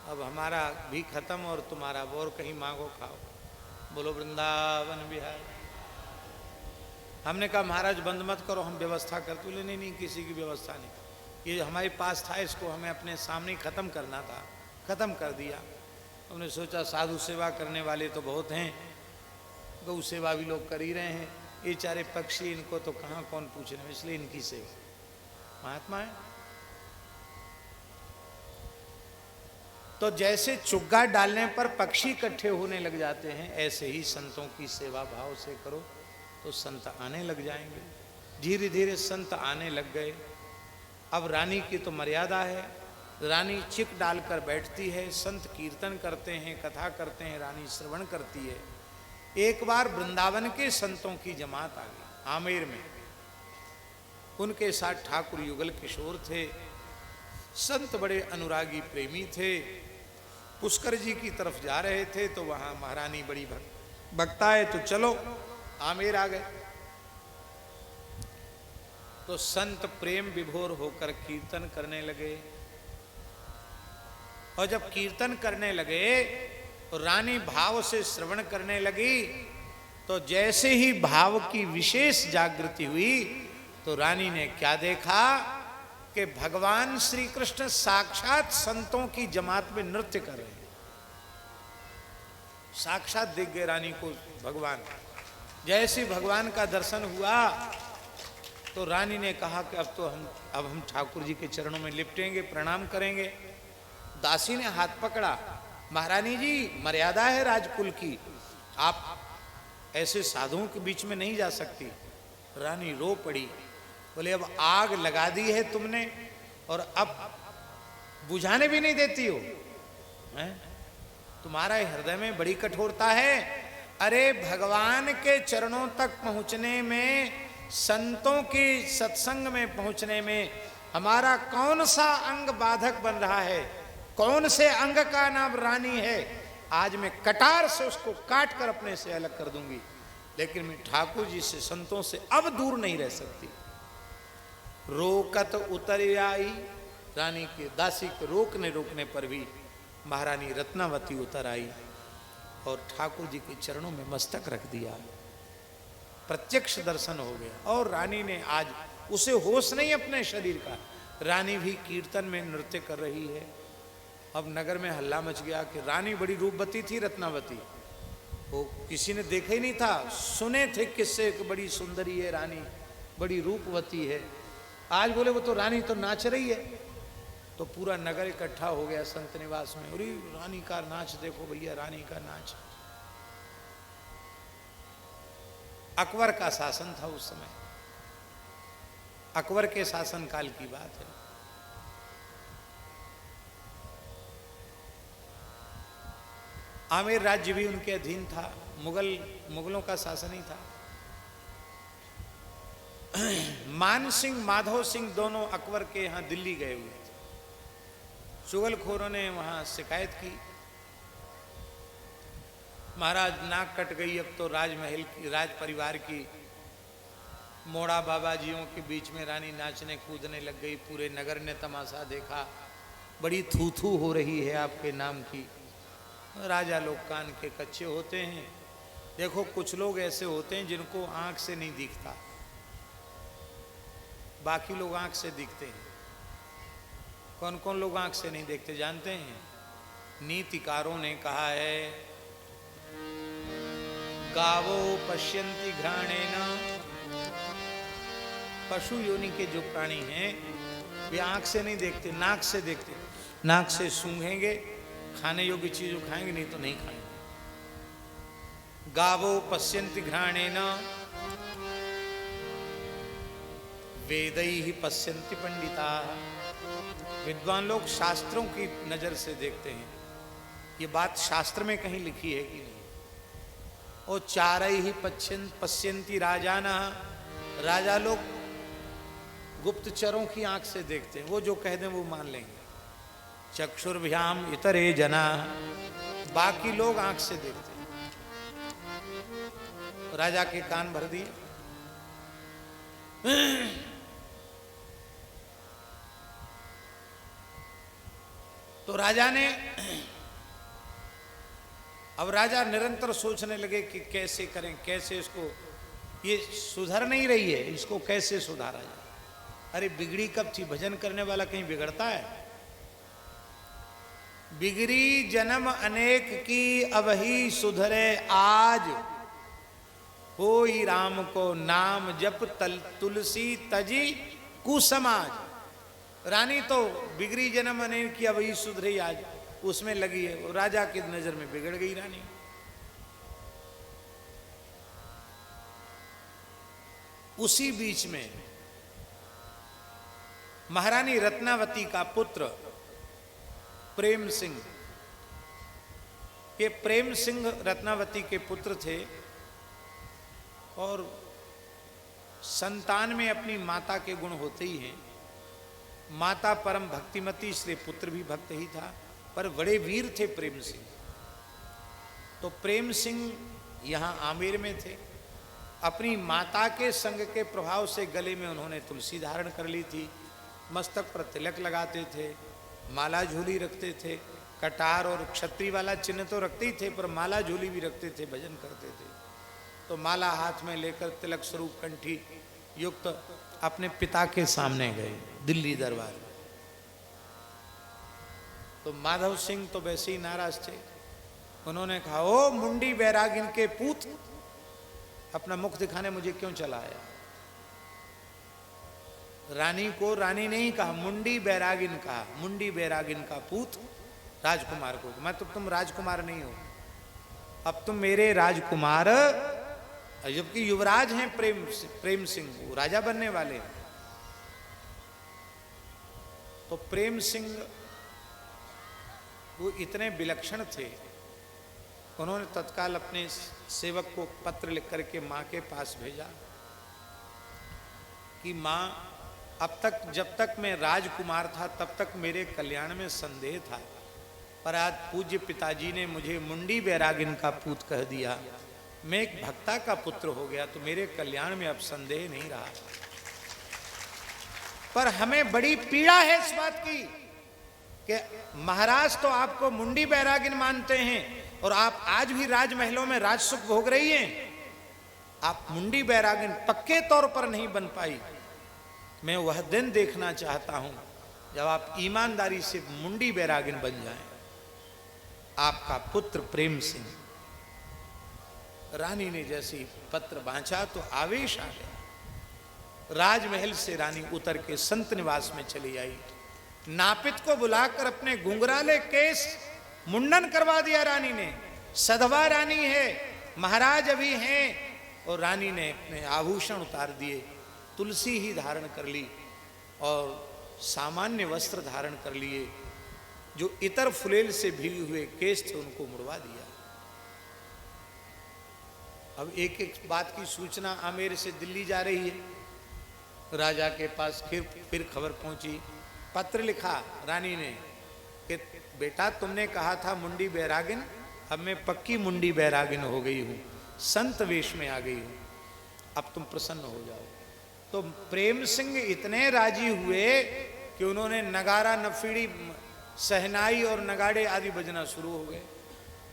अब हमारा भी खत्म और तुम्हारा और कहीं मांगो खाओ। बोलो वृंदावन बिहार। हमने कहा महाराज बंद मत करो, हम व्यवस्था करते। बोले नहीं नहीं, किसी की व्यवस्था नहीं, ये हमारे पास था, इसको हमें अपने सामने ख़त्म करना था, ख़त्म कर दिया। हमने सोचा साधु सेवा करने वाले तो बहुत हैं, गौ सेवा भी लोग कर ही रहे हैं, ये चारे पक्षी इनको तो कहाँ कौन पूछने में, इसलिए इनकी सेवा। महात्मा है तो जैसे चुग्गा डालने पर पक्षी इकट्ठे होने लग जाते हैं, ऐसे ही संतों की सेवा भाव से करो तो संत आने लग जाएंगे। धीरे धीरे संत आने लग गए। अब रानी की तो मर्यादा है, रानी चिक डालकर बैठती है, संत कीर्तन करते हैं, कथा करते हैं, रानी श्रवण करती है। एक बार वृंदावन के संतों की जमात आ गई आमेर में। उनके साथ ठाकुर युगल किशोर थे। संत बड़े अनुरागी प्रेमी थे। पुष्कर जी की तरफ जा रहे थे तो वहां महारानी बड़ी भक्ता है, तो चलो आमेर आ गए। तो संत प्रेम विभोर होकर कीर्तन करने लगे, और जब कीर्तन करने लगे तो रानी भाव से श्रवण करने लगी। तो जैसे ही भाव की विशेष जागृति हुई तो रानी ने क्या देखा कि भगवान श्री कृष्ण साक्षात संतों की जमात में नृत्य कर रहे हैं। साक्षात दिख गए रानी को भगवान। जैसे भगवान का दर्शन हुआ तो रानी ने कहा कि अब हम ठाकुर जी के चरणों में लिपटेंगे, प्रणाम करेंगे। दासी ने हाथ पकड़ा, महारानी जी मर्यादा है राजकुल की, आप ऐसे साधुओं के बीच में नहीं जा सकती। रानी रो पड़ी, बोले अब आग लगा दी है तुमने और अब बुझाने भी नहीं देती हो, हैं? तुम्हारा हृदय में बड़ी कठोरता है। अरे भगवान के चरणों तक पहुंचने में, संतों की सत्संग में पहुंचने में हमारा कौन सा अंग बाधक बन रहा है? कौन से अंग का नाम रानी है? आज मैं कटार से उसको काट कर अपने से अलग कर दूंगी, लेकिन मैं ठाकुर जी से, संतों से अब दूर नहीं रह सकती। रोकत उतर आई, रानी के दासी को रोकने पर भी महारानी रत्नावती उतर आई और ठाकुर जी के चरणों में मस्तक रख दिया। प्रत्यक्ष दर्शन हो गया। और रानी ने आज, उसे होश नहीं अपने शरीर का, रानी भी कीर्तन में नृत्य कर रही है। अब नगर में हल्ला मच गया कि रानी बड़ी रूपवती थी रत्नावती, वो किसी ने देखा ही नहीं था, सुने थे किससे कि बड़ी सुंदरी है रानी, बड़ी रूपवती है। आज बोले वो तो रानी तो नाच रही है। तो पूरा नगर इकट्ठा हो गया संत निवास में, अरे रानी का नाच देखो भैया, रानी का नाच। अकबर का शासन था उस समय, अकबर के शासन काल की बात है। आमेर राज्य भी उनके अधीन था, मुगलों का शासन ही था। मान सिंह, माधव सिंह दोनों अकबर के यहाँ दिल्ली गए हुए थे। चुगलखोरों ने वहां शिकायत की, महाराज नाक कट गई, अब तो राजमहल की, राज परिवार की, मोड़ा बाबाजियों के बीच में रानी नाचने कूदने लग गई। पूरे नगर ने तमाशा देखा, बड़ी थू थू हो रही है आपके नाम की। राजा लोग कान के कच्चे होते हैं। देखो कुछ लोग ऐसे होते हैं जिनको आंख से नहीं दिखता, बाकी लोग आंख से दिखते हैं। कौन कौन लोग आंख से नहीं देखते जानते हैं? नीतिकारों ने कहा है, गावो पश्यन्ति घ्राणेन, पशु योनि के जो प्राणी हैं वे आंख से नहीं देखते, नाक से देखते। नाक से सूंघेंगे, खाने योग्य चीजों खाएंगे, नहीं तो नहीं खाएंगे। गावो पश्यन्ति घ्राणेन, वेदैहि पश्यन्ति पंडिता। विद्वान लोग शास्त्रों की नजर से देखते हैं। ये बात शास्त्र में कहीं लिखी है कि नहीं? और चारैहि पश्यन्ति राजानः, राजा लोग गुप्तचरों की आंख से देखते हैं। वो जो कह दें वो मान लेंगे। चक्षुर्भ्याम इतरे जना, बाकी लोग आंख से देखते हैं। राजा के कान भर दिए। तो राजा ने, अब राजा निरंतर सोचने लगे कि कैसे करें, कैसे इसको, ये सुधर नहीं रही है, इसको कैसे सुधारा जाए। अरे बिगड़ी कब थी? भजन करने वाला कहीं बिगड़ता है? बिगड़ी जन्म अनेक की, अब ही सुधरे आज। होई राम को नाम जप, तुलसी तजी कुसमाज। रानी तो बिगड़ी जन्म अनेक की, अब ही सुधरी आज, उसमें लगी है। राजा की नजर में बिगड़ गई रानी। उसी बीच में महारानी रत्नावती का पुत्र प्रेम सिंह, ये प्रेम सिंह रत्नावती के पुत्र थे और संतान में अपनी माता के गुण होते ही हैं। माता परम भक्तिमती, इसलिए पुत्र भी भक्त ही था, पर बड़े वीर थे प्रेम सिंह। तो प्रेम सिंह यहाँ आमेर में थे। अपनी माता के संग के प्रभाव से गले में उन्होंने तुलसी धारण कर ली थी, मस्तक पर तिलक लगाते थे, माला झोली रखते थे, कटार और क्षत्रिय वाला चिन्ह तो रखते ही थे, पर माला झोली भी रखते थे, भजन करते थे। तो माला हाथ में लेकर तिलक स्वरूप कंठी युक्त अपने पिता के सामने गए दिल्ली दरबार में। तो माधव सिंह तो वैसे ही नाराज थे। उन्होंने कहा, ओ मुंडी बैरागिन के पूत, अपना मुख दिखाने मुझे क्यों चला आया? रानी को रानी नहीं कहा, मुंडी बैरागिन कहा। मुंडी बैरागिन का पूत राजकुमार को। मैं तो, तुम राजकुमार नहीं हो, अब तुम मेरे राजकुमार, जबकि युवराज हैं प्रेम सिंह, वो राजा बनने वाले हैं। तो प्रेम सिंह वो इतने विलक्षण थे, उन्होंने तत्काल अपने सेवक को पत्र लिख करके माँ के पास भेजा कि माँ, अब तक जब तक मैं राजकुमार था तब तक मेरे कल्याण में संदेह था, पर आज पूज्य पिताजी ने मुझे मुंडी बैरागिन का पूत कह दिया, मैं एक भक्ता का पुत्र हो गया, तो मेरे कल्याण में अब संदेह नहीं रहा। पर हमें बड़ी पीड़ा है इस बात की कि महाराज तो आपको मुंडी बैरागिन मानते हैं और आप आज भी राजमहलों में राजसुख भोग रही हैं, आप मुंडी बैरागिन पक्के तौर पर नहीं बन पाई। मैं वह दिन देखना चाहता हूं जब आप ईमानदारी से मुंडी बैरागिन बन जाएं। आपका पुत्र प्रेम सिंह। रानी ने जैसे पत्र बांचा तो आवेश आ गया। राजमहल से रानी उतर के संत निवास में चली आई। नापित को बुलाकर अपने घुंघराले केस मुंडन करवा दिया रानी ने। सधवा रानी है, महाराज अभी हैं, और रानी ने अपने आभूषण उतार दिए, तुलसी ही धारण कर ली और सामान्य वस्त्र धारण कर लिए। जो इतर फुलेल से भीगे हुए केस थे उनको मुड़वा दिया। अब एक एक बात की सूचना आमेर से दिल्ली जा रही है। राजा के पास फिर खबर पहुंची, पत्र लिखा रानी ने कि बेटा तुमने कहा था मुंडी बैरागिन, अब मैं पक्की मुंडी बैरागिन हो गई हूँ, संत वेश में आ गई हूँ, अब तुम प्रसन्न हो जाओ। तो प्रेम सिंह इतने राजी हुए कि उन्होंने नगारा, नफीड़ी, सहनाई और नगाड़े आदि बजना शुरू हो गए।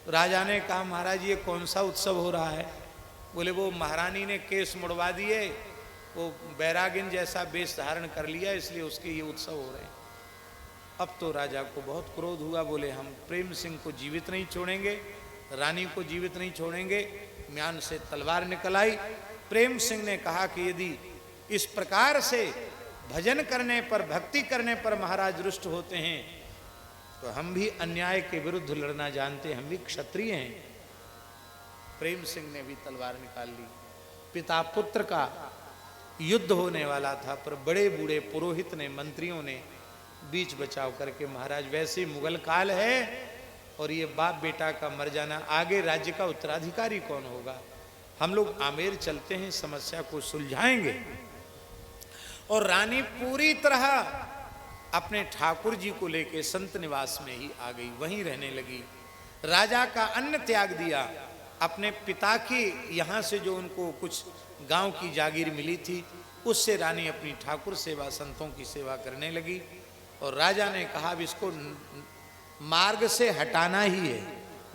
राजा ने कहा, महाराज ये कौन सा उत्सव हो रहा है? बोले वो महारानी ने केस मुड़वा दिए वो बैरागिन जैसा वेश धारण कर लिया, इसलिए उसके ये उत्सव हो रहे हैं। अब तो राजा को बहुत क्रोध हुआ, बोले हम प्रेम सिंह को जीवित नहीं छोड़ेंगे, रानी को जीवित नहीं छोड़ेंगे। म्यान से तलवार निकल आई। प्रेम सिंह ने कहा कि यदि इस प्रकार से भजन करने पर, भक्ति करने पर महाराज रुष्ट होते हैं तो हम भी अन्याय के विरुद्ध लड़ना जानते हैं, हम भी क्षत्रिय हैं। प्रेम सिंह ने भी तलवार निकाल ली। पिता पुत्र का युद्ध होने वाला था, पर बड़े बूढ़े पुरोहित ने, मंत्रियों ने बीच बचाव करके, महाराज वैसे मुगल काल है और ये बाप बेटा का मर जाना, आगे राज्य का उत्तराधिकारी कौन होगा, हम लोग आमेर चलते हैं, समस्या को सुलझाएंगे। और रानी पूरी तरह अपने ठाकुर जी को लेके संत निवास में ही आ गई, वहीं रहने लगी। राजा का अन्न त्याग दिया। अपने पिता के यहाँ से जो उनको कुछ गांव की जागीर मिली थी, उससे रानी अपनी ठाकुर सेवा, संतों की सेवा करने लगी। और राजा ने अब इसको मार्ग से हटाना ही है।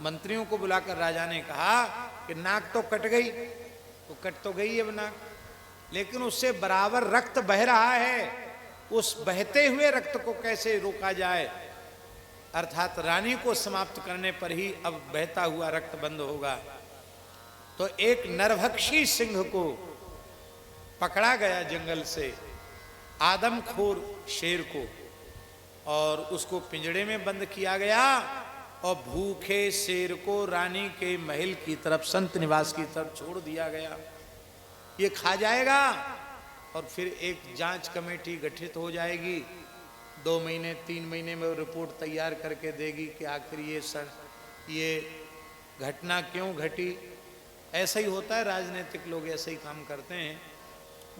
मंत्रियों को बुलाकर राजा ने कहा कि नाक तो कट गई, तो कट तो गई है नाक, लेकिन उससे बराबर रक्त बह रहा है, उस बहते हुए रक्त को कैसे रोका जाए, अर्थात रानी को समाप्त करने पर ही अब बहता हुआ रक्त बंद होगा। तो एक नरभक्षी सिंह को पकड़ा गया जंगल से, आदमखोर शेर को, और उसको पिंजड़े में बंद किया गया और भूखे शेर को रानी के महल की तरफ, संत निवास की तरफ छोड़ दिया गया। ये खा जाएगा और फिर एक जांच कमेटी गठित हो जाएगी, 2 महीने 3 महीने में रिपोर्ट तैयार करके देगी कि आखिर ये घटना क्यों घटी। ऐसा ही होता है, राजनीतिक लोग ऐसे ही काम करते हैं,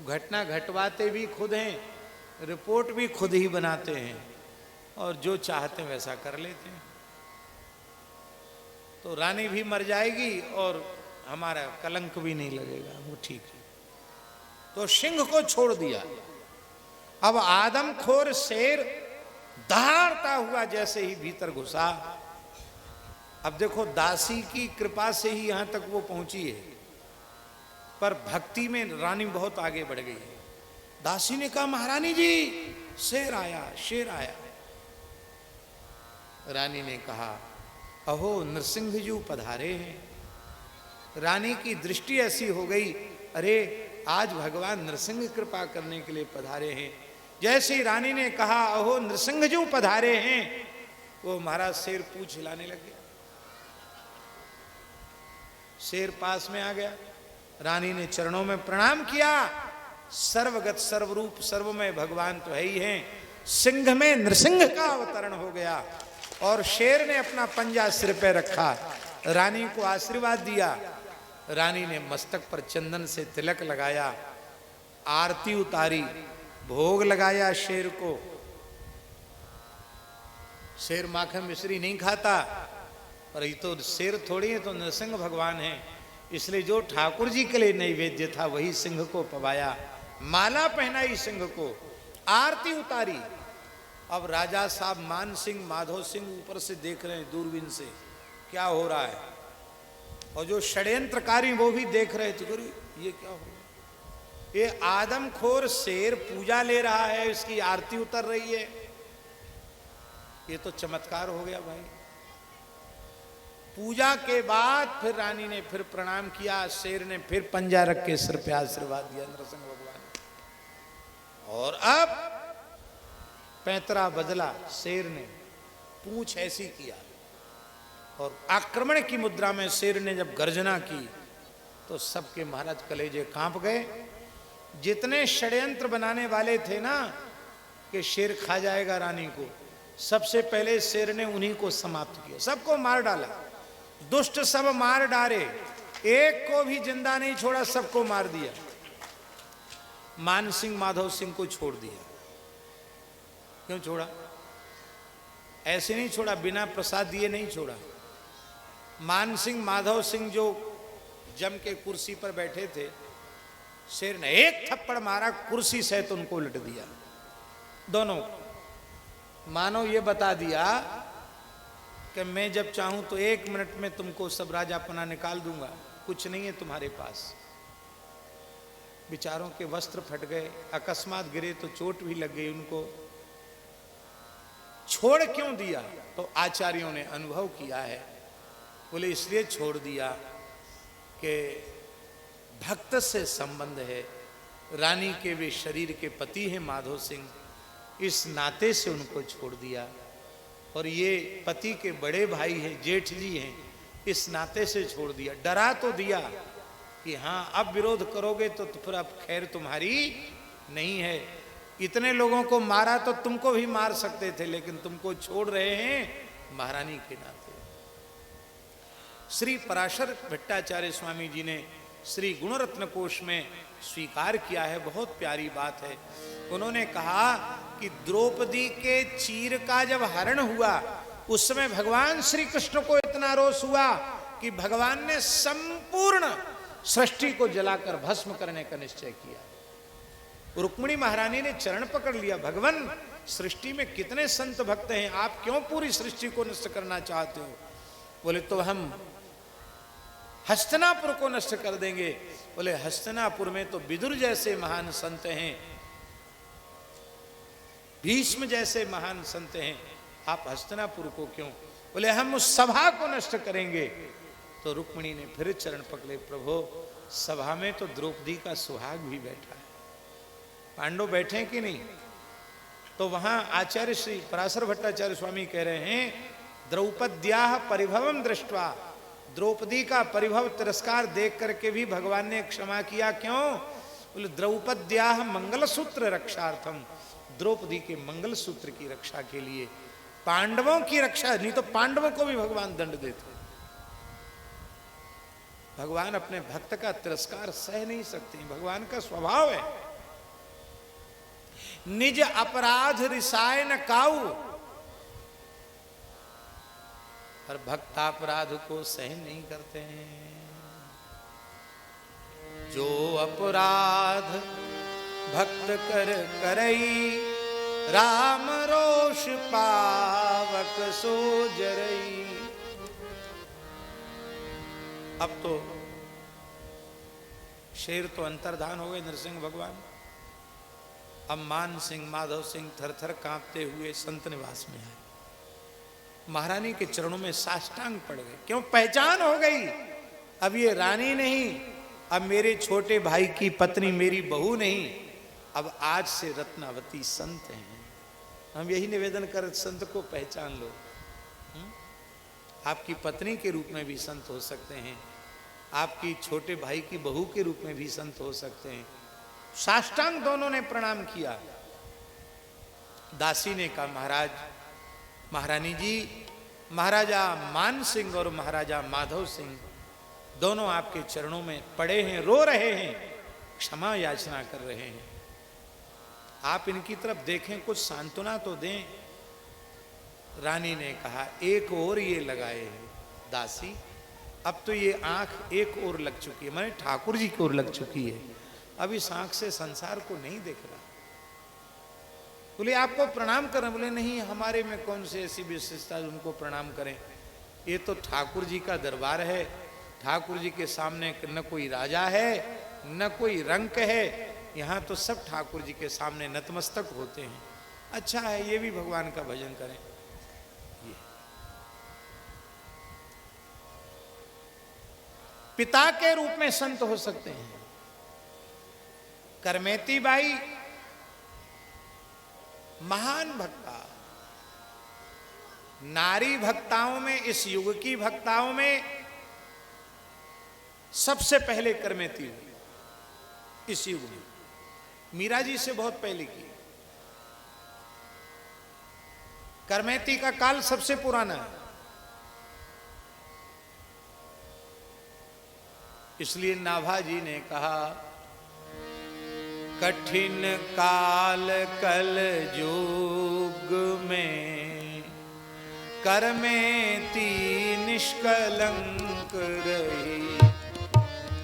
घटना घटवाते भी खुद हैं, रिपोर्ट भी खुद ही बनाते हैं और जो चाहते हैं वैसा कर लेते हैं। तो रानी भी मर जाएगी और हमारा कलंक भी नहीं लगेगा, वो ठीक है। तो सिंह को छोड़ दिया। अब आदमखोर शेर दहाड़ता हुआ जैसे ही भीतर घुसा, अब देखो दासी की कृपा से ही यहां तक वो पहुंची है, पर भक्ति में रानी बहुत आगे बढ़ गई है। दासी ने कहा महारानी जी शेर आया, शेर आया। रानी ने कहा अहो नरसिंह जी पधारे हैं। रानी की दृष्टि ऐसी हो गई, अरे आज भगवान नरसिंह कृपा करने के लिए पधारे हैं। जैसे ही रानी ने कहा अहो नरसिंह जी पधारे हैं, वो महाराज शेर पूंछ हिलाने लग गया। शेर पास में आ गया, रानी ने चरणों में प्रणाम किया। सर्वगत सर्वरूप सर्वमय भगवान तो है ही हैं, सिंह में नरसिंह का अवतरण हो गया और शेर ने अपना पंजा सिर पे रखा, रानी को आशीर्वाद दिया। रानी ने मस्तक पर चंदन से तिलक लगाया, आरती उतारी, भोग लगाया शेर को। शेर माखन मिश्री नहीं खाता, पर ये तो शेर थोड़ी है, तो नरसिंह भगवान है, इसलिए जो ठाकुर जी के लिए नैवेद्य था वही सिंह को पवाया। माला पहनाई सिंह को, आरती उतारी। अब राजा साहब मान सिंह, माधव सिंह ऊपर से देख रहे हैं दूरबीन से क्या हो रहा है, और जो षड्यंत्रकारी वो भी देख रहे थे, ये क्या हो रहा है, ये आदमखोर शेर पूजा ले रहा है, इसकी आरती उतर रही है, ये तो चमत्कार हो गया भाई। पूजा के बाद फिर रानी ने फिर प्रणाम किया, शेर ने फिर पंजा रख के सिर पे आशीर्वाद दिया नरसिंह भगवान। और अब पैंतरा बदला, शेर ने पूंछ ऐसी किया और आक्रमण की मुद्रा में शेर ने जब गर्जना की तो सबके महाराज कलेजे कांप गए। जितने षड्यंत्र बनाने वाले थे ना कि शेर खा जाएगा रानी को, सबसे पहले शेर ने उन्हीं को समाप्त किया, सबको मार डाला। दुष्ट सब मार डाले, एक को भी जिंदा नहीं छोड़ा, सबको मार दिया। मान सिंह माधव सिंह को छोड़ दिया। क्यों छोड़ा? ऐसे नहीं छोड़ा, बिना प्रसाद दिए नहीं छोड़ा। मान सिंह माधव सिंह जो जम के कुर्सी पर बैठे थे, शेर ने एक थप्पड़ मारा, कुर्सी सहित उनको उलट दिया दोनों। मानो ये बता दिया कि मैं जब चाहूं तो 1 मिनट में तुमको सब राजापना निकाल दूंगा, कुछ नहीं है तुम्हारे पास। बेचारों के वस्त्र फट गए, अकस्मात गिरे तो चोट भी लग गई उनको। छोड़ क्यों दिया? तो आचार्यों ने अनुभव किया है, बोले इसलिए छोड़ दिया कि भक्त से संबंध है, रानी के वे शरीर के पति हैं माधो सिंह, इस नाते से उनको छोड़ दिया। और ये पति के बड़े भाई हैं, जेठ जी हैं, इस नाते से छोड़ दिया। डरा तो दिया कि हाँ अब विरोध करोगे तो फिर अब खैर तुम्हारी नहीं है। इतने लोगों को मारा तो तुमको भी मार सकते थे, लेकिन तुमको छोड़ रहे हैं महारानी के नाते। श्री पराशर भट्टाचार्य स्वामी जी ने श्री गुणरत्न कोश में स्वीकार किया है, बहुत प्यारी बात है। उन्होंने कहा कि द्रौपदी के चीर का जब हरण हुआ उस समय भगवान श्री कृष्ण को इतना रोष हुआ कि भगवान ने संपूर्ण सृष्टि को जलाकर भस्म करने का निश्चय किया। रुक्मिणी महारानी ने चरण पकड़ लिया, भगवान सृष्टि में कितने संत भक्त हैं, आप क्यों पूरी सृष्टि को नष्ट करना चाहते हो? बोले तो हम हस्तिनापुर को नष्ट कर देंगे। बोले हस्तिनापुर में तो विदुर जैसे महान संत हैं, भीष्म जैसे महान संत हैं, आप हस्तिनापुर को क्यों? बोले हम उस सभा को नष्ट करेंगे। तो रुक्मिणी ने फिर चरण पकड़े, प्रभु सभा में तो द्रौपदी का सुहाग भी बैठा है, पांडव बैठे कि नहीं? तो वहां आचार्य श्री पराशर भट्टाचार्य स्वामी कह रहे हैं, द्रौपद्याः परिभवम दृष्ट्वा, द्रौपदी का परिभव तिरस्कार देख करके भी भगवान ने क्षमा किया। क्यों? बोले द्रौपद्याः मंगलसूत्र रक्षार्थम, द्रौपदी के मंगलसूत्र की रक्षा के लिए, पांडवों की रक्षा, नहीं तो पांडवों को भी भगवान दंड देते। भगवान अपने भक्त का तिरस्कार सह नहीं सकते, भगवान का स्वभाव है। निज अपराध रिसाय न काऊ, पर भक्त अपराध को सहन नहीं करते हैं। जो अपराध भक्त कर करई, राम रोष पावक सो जरई। अब तो शेर तो अंतर्धान हो गए नरसिंह भगवान। अब मान सिंह माधव सिंह थर थर कांपते हुए संत निवास में आए, महारानी के चरणों में साष्टांग पड़ गए। क्यों? पहचान हो गई, अब ये रानी नहीं, अब मेरे छोटे भाई की पत्नी, मेरी बहू नहीं, अब आज से रत्नावती संत हैं। हम यही निवेदन कर, संत को पहचान लो। आपकी पत्नी के रूप में भी संत हो सकते हैं, आपकी छोटे भाई की बहू के रूप में भी संत हो सकते हैं। साष्टांग दोनों ने प्रणाम किया। दासी ने कहा, महाराज, महारानी जी, महाराजा मान सिंह और महाराजा माधव सिंह दोनों आपके चरणों में पड़े हैं, रो रहे हैं, क्षमा याचना कर रहे हैं। आप इनकी तरफ देखें, कुछ सांत्वना तो दें। रानी ने कहा, एक और ये लगाए हैं दासी, अब तो ये आंख एक और लग चुकी है, माने ठाकुर जी की ओर लग चुकी है, अब इस आंख से संसार को नहीं देख रहा। बोले आपको प्रणाम करें? बोले नहीं, हमारे में कौन सी ऐसी विशेषता उनको प्रणाम करें, ये तो ठाकुर जी का दरबार है, ठाकुर जी के सामने न कोई राजा है न कोई रंक है, यहाँ तो सब ठाकुर जी के सामने नतमस्तक होते हैं। अच्छा है, ये भी भगवान का भजन करें। ये पिता के रूप में संत हो सकते हैं। करमेती बाई महान भक्ता, नारी भक्ताओं में, इस युग की भक्ताओं में सबसे पहले करमेती हुई इस युग में, मीरा जी से बहुत पहले की। करमेती का काल सबसे पुराना है, इसलिए नाभा जी ने कहा, कठिन काल कल युग में करमेती निष्कलंक रही।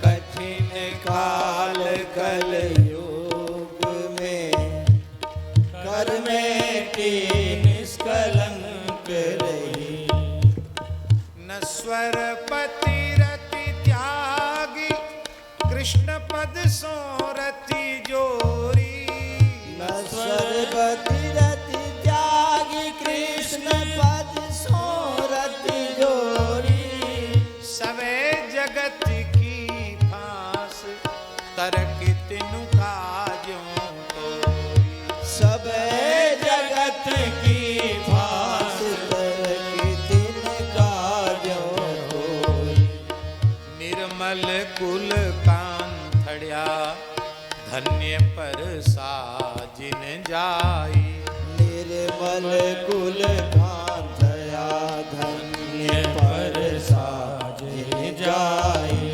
कठिन काल कल युग में करमेती निष्कलंक रही। नस्वर पति रति त्यागी कृष्ण पद सोरत रति रति त्यागी कृष्ण पद सोरति जोरी सबे जगत की फांस तरक तिनु काजों तोरी सब जगत की फांस तरक तिन काजों तोरी निर्मल कुल कांथड़िया धन्य पर साजिन जाई निर्मल कुल कांथया धन्य पर साजे जाई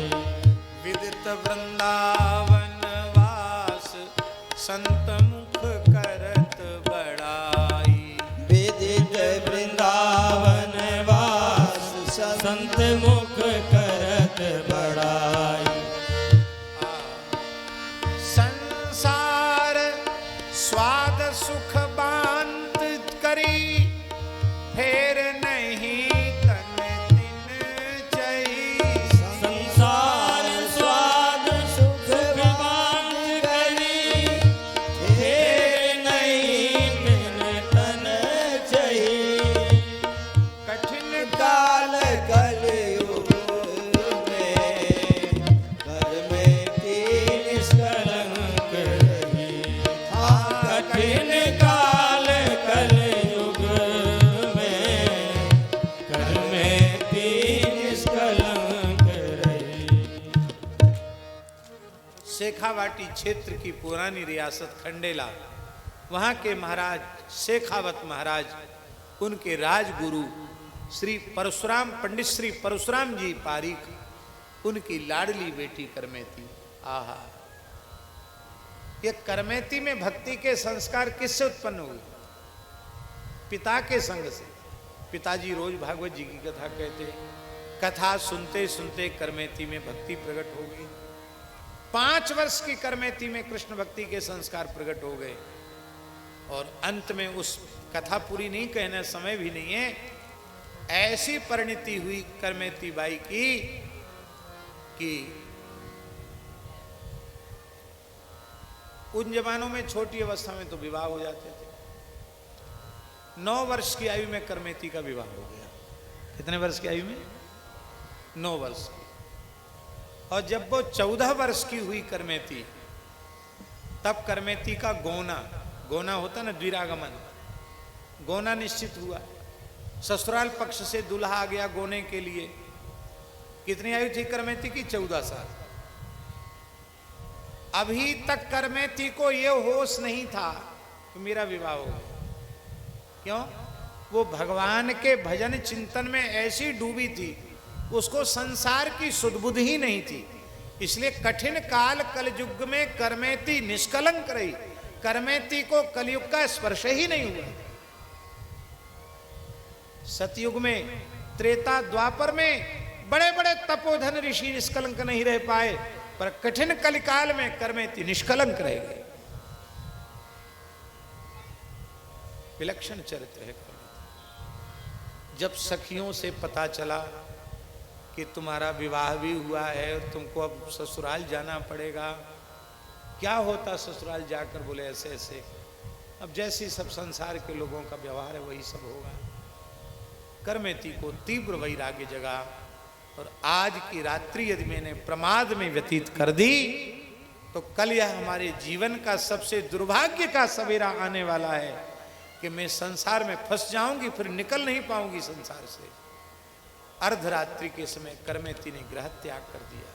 विदित वृंदावन वास संत मुख करत बड़ाई विदित वृंदावन वास संत मुख करत बड़ाई संसार स्वाद सुख बांत करी फेर नहीं तन दिन चई संसार स्वाद सुख बांध करी हे नहीं बिन तन चई कठिन काल कलयुग में घर में तीन कलंक रही कठिन काल कलयुग में घर में तीन कलंक रही शेखावाटी क्षेत्र की पुरानी रियासत खंडेला, वहाँ के महाराज शेखावत महाराज, उनके राजगुरु श्री परशुराम पंडित श्री परशुराम जी पारीख, उनकी लाडली बेटी करमेती। आहा, ये करमेती में भक्ति के संस्कार किससे उत्पन्न हुए? पिता के संग से। पिताजी रोज भागवत जी की कथा कहते, कथा सुनते सुनते करमेती में भक्ति प्रकट हो गई। 5 वर्ष की करमेती में कृष्ण भक्ति के संस्कार प्रकट हो गए और अंत में उस कथा पूरी नहीं कहने समय भी नहीं है, ऐसी परिणति हुई करमेती बाई की कि उन जमानों में छोटी अवस्था में तो विवाह हो जाते थे। 9 वर्ष की आयु में करमेती का विवाह हो गया। कितने वर्ष की आयु में? 9 वर्ष की। और जब वो 14 वर्ष की हुई करमेती, तब करमेती का गोना होता ना, द्विरागमन, गोना निश्चित हुआ। ससुराल पक्ष से दूल्हा आ गया गोने के लिए। कितनी आयु थी करमेती की? 14 साल। अभी तक करमेती को ये होश नहीं था कि मेरा विवाह हो गया। क्यों? वो भगवान के भजन चिंतन में ऐसी डूबी थी, उसको संसार की सुध-बुध ही नहीं थी। इसलिए कठिन काल कलयुग में करमेती निष्कलंक रही। करमेती को कलयुग का स्पर्श ही नहीं हुआ। सतयुग में, त्रेता द्वापर में बड़े बड़े तपोधन ऋषि निष्कलंक नहीं रह पाए, पर कठिन कलिकाल में करमेती निष्कलंक रह गए। विलक्षण चरित्र है करमेती। जब सखियों से पता चला कि तुम्हारा विवाह भी हुआ है और तुमको अब ससुराल जाना पड़ेगा, क्या होता ससुराल जाकर? बोले ऐसे ऐसे। अब जैसी सब संसार के लोगों का व्यवहार है वही सब होगा। करमेती को तीव्र वैराग्य जगा और आज की रात्रि यदि मैंने प्रमाद में व्यतीत कर दी तो कल यह हमारे जीवन का सबसे दुर्भाग्य का सवेरा आने वाला है कि मैं संसार में फंस जाऊंगी, फिर निकल नहीं पाऊंगी संसार से। अर्धरात्रि के समय करमेती ने गृह त्याग कर दिया।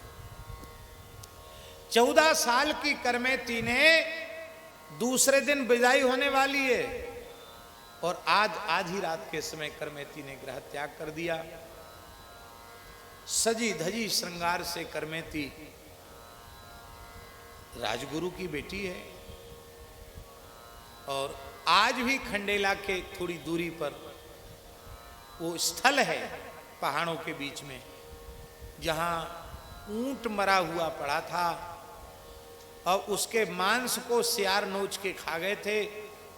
14 साल की करमेती ने दूसरे दिन विदाई होने वाली है और आज आधी रात के समय करमेती ने गृह त्याग कर दिया। सजी धजी श्रृंगार से करमेती राजगुरु की बेटी है और आज भी खंडेला के थोड़ी दूरी पर वो स्थल है पहाड़ों के बीच में जहां ऊंट मरा हुआ पड़ा था और उसके मांस को सियार नोच के खा गए थे।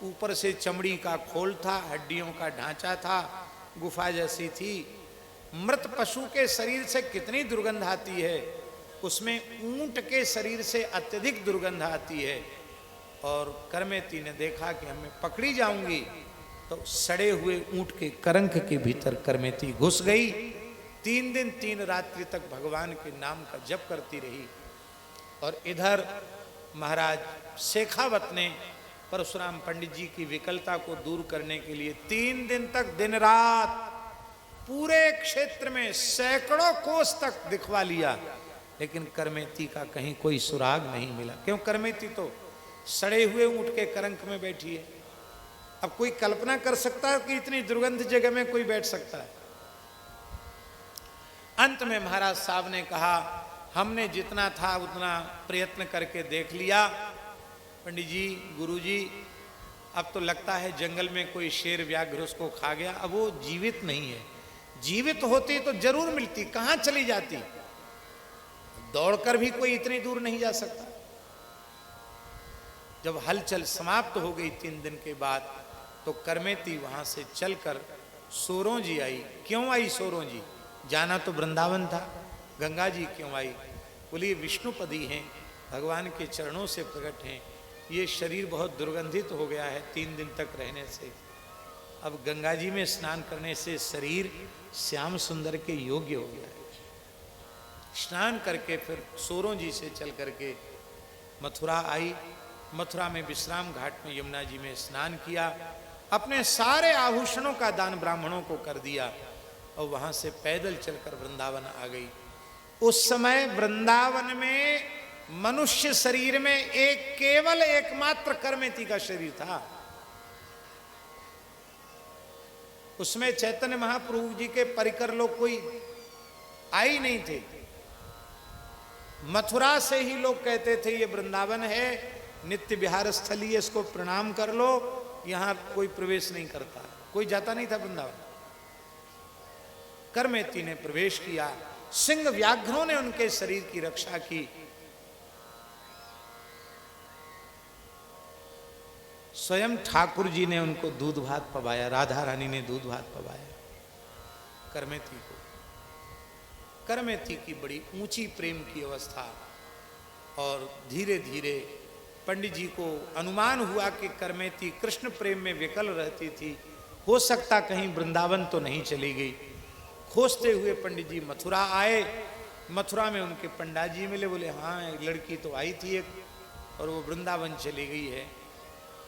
ऊपर से चमड़ी का खोल था, हड्डियों का ढांचा था, गुफा जैसी थी। मृत पशु के शरीर से कितनी दुर्गंध आती है, उसमें ऊंट के शरीर से अत्यधिक दुर्गंध आती है। और करमेती ने देखा कि हमें पकड़ी जाऊंगी, तो सड़े हुए ऊंट के करंक के भीतर करमेती घुस गई। 3 दिन 3 रात्रि तक भगवान के नाम का जप करती रही। और इधर महाराज शेखावत ने परशुराम पंडित जी की विकलता को दूर करने के लिए 3 दिन तक दिन रात पूरे क्षेत्र में सैकड़ों कोस तक दिखवा लिया, लेकिन करमेती का कहीं कोई सुराग नहीं मिला। क्यों? करमेती तो सड़े हुए ऊंट के करंक में बैठी है। अब कोई कल्पना कर सकता है कि इतनी दुर्गंध जगह में कोई बैठ सकता है? अंत में महाराज साहब ने कहा, हमने जितना था उतना प्रयत्न करके देख लिया। पंडित जी, गुरु जी, अब तो लगता है जंगल में कोई शेर व्याघ्र उसको खा गया। अब वो जीवित नहीं है। जीवित होती तो जरूर मिलती, कहां चली जाती? दौड़कर भी कोई इतनी दूर नहीं जा सकता। जब हलचल समाप्त हो गई 3 दिन के बाद, तो करमेती वहां से चलकर सोरों जी आई। क्यों आई सोरों जी? जाना तो वृंदावन था। गंगा जी क्यों आई? बोली विष्णुपदी हैं, भगवान के चरणों से प्रकट हैं। ये शरीर बहुत दुर्गंधित हो गया है 3 दिन तक रहने से। अब गंगा जी में स्नान करने से शरीर श्याम सुंदर के योग्य हो गया है। स्नान करके फिर सोरों जी से चल करके मथुरा आई। मथुरा में विश्राम घाट में यमुना जी में स्नान किया। अपने सारे आभूषणों का दान ब्राह्मणों को कर दिया और वहां से पैदल चलकर वृंदावन आ गई। उस समय वृंदावन में मनुष्य शरीर में केवल एकमात्र करमेती का शरीर था। उसमें चैतन्य महाप्रभु जी के परिकर लोग कोई आए नहीं थे। मथुरा से ही लोग कहते थे ये वृंदावन है, नित्य विहार स्थली है, इसको प्रणाम कर लो, यहां कोई प्रवेश नहीं करता, कोई जाता नहीं था वृंदावन। करमेती ने प्रवेश किया। सिंह व्याघ्रों ने उनके शरीर की रक्षा की। स्वयं ठाकुर जी ने उनको दूध भात पवाया, राधा रानी ने दूध भात पवाया करमेती को। करमेती की बड़ी ऊंची प्रेम की अवस्था। और धीरे धीरे पंडित जी को अनुमान हुआ कि करमेती कृष्ण प्रेम में विकल रहती थी, हो सकता कहीं वृंदावन तो नहीं चली गई। खोजते हुए पंडित जी मथुरा आए। मथुरा में उनके पंडित जी मिले। बोले हाँ, एक लड़की तो आई थी एक, और वो वृंदावन चली गई है,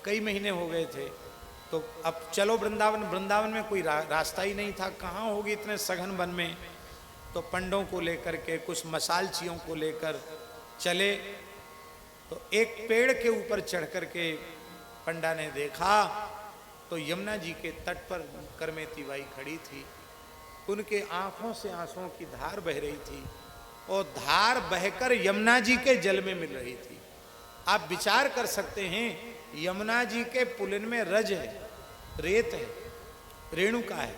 कई महीने हो गए थे, तो अब चलो वृंदावन। वृंदावन में कोई रास्ता ही नहीं था, कहाँ होगी इतने सघन वन में। तो पंडों को लेकर के, कुछ मसालचियों को लेकर चले। तो एक पेड़ के ऊपर चढ़ करके पंडा ने देखा तो यमुना जी के तट पर करमेती बाई खड़ी थी। उनके आंखों से आंसुओं की धार बह रही थी और धार बहकर यमुना जी के जल में मिल रही थी। आप विचार कर सकते हैं, यमुना जी के पुलिन में रज है, रेत है, रेणुका है,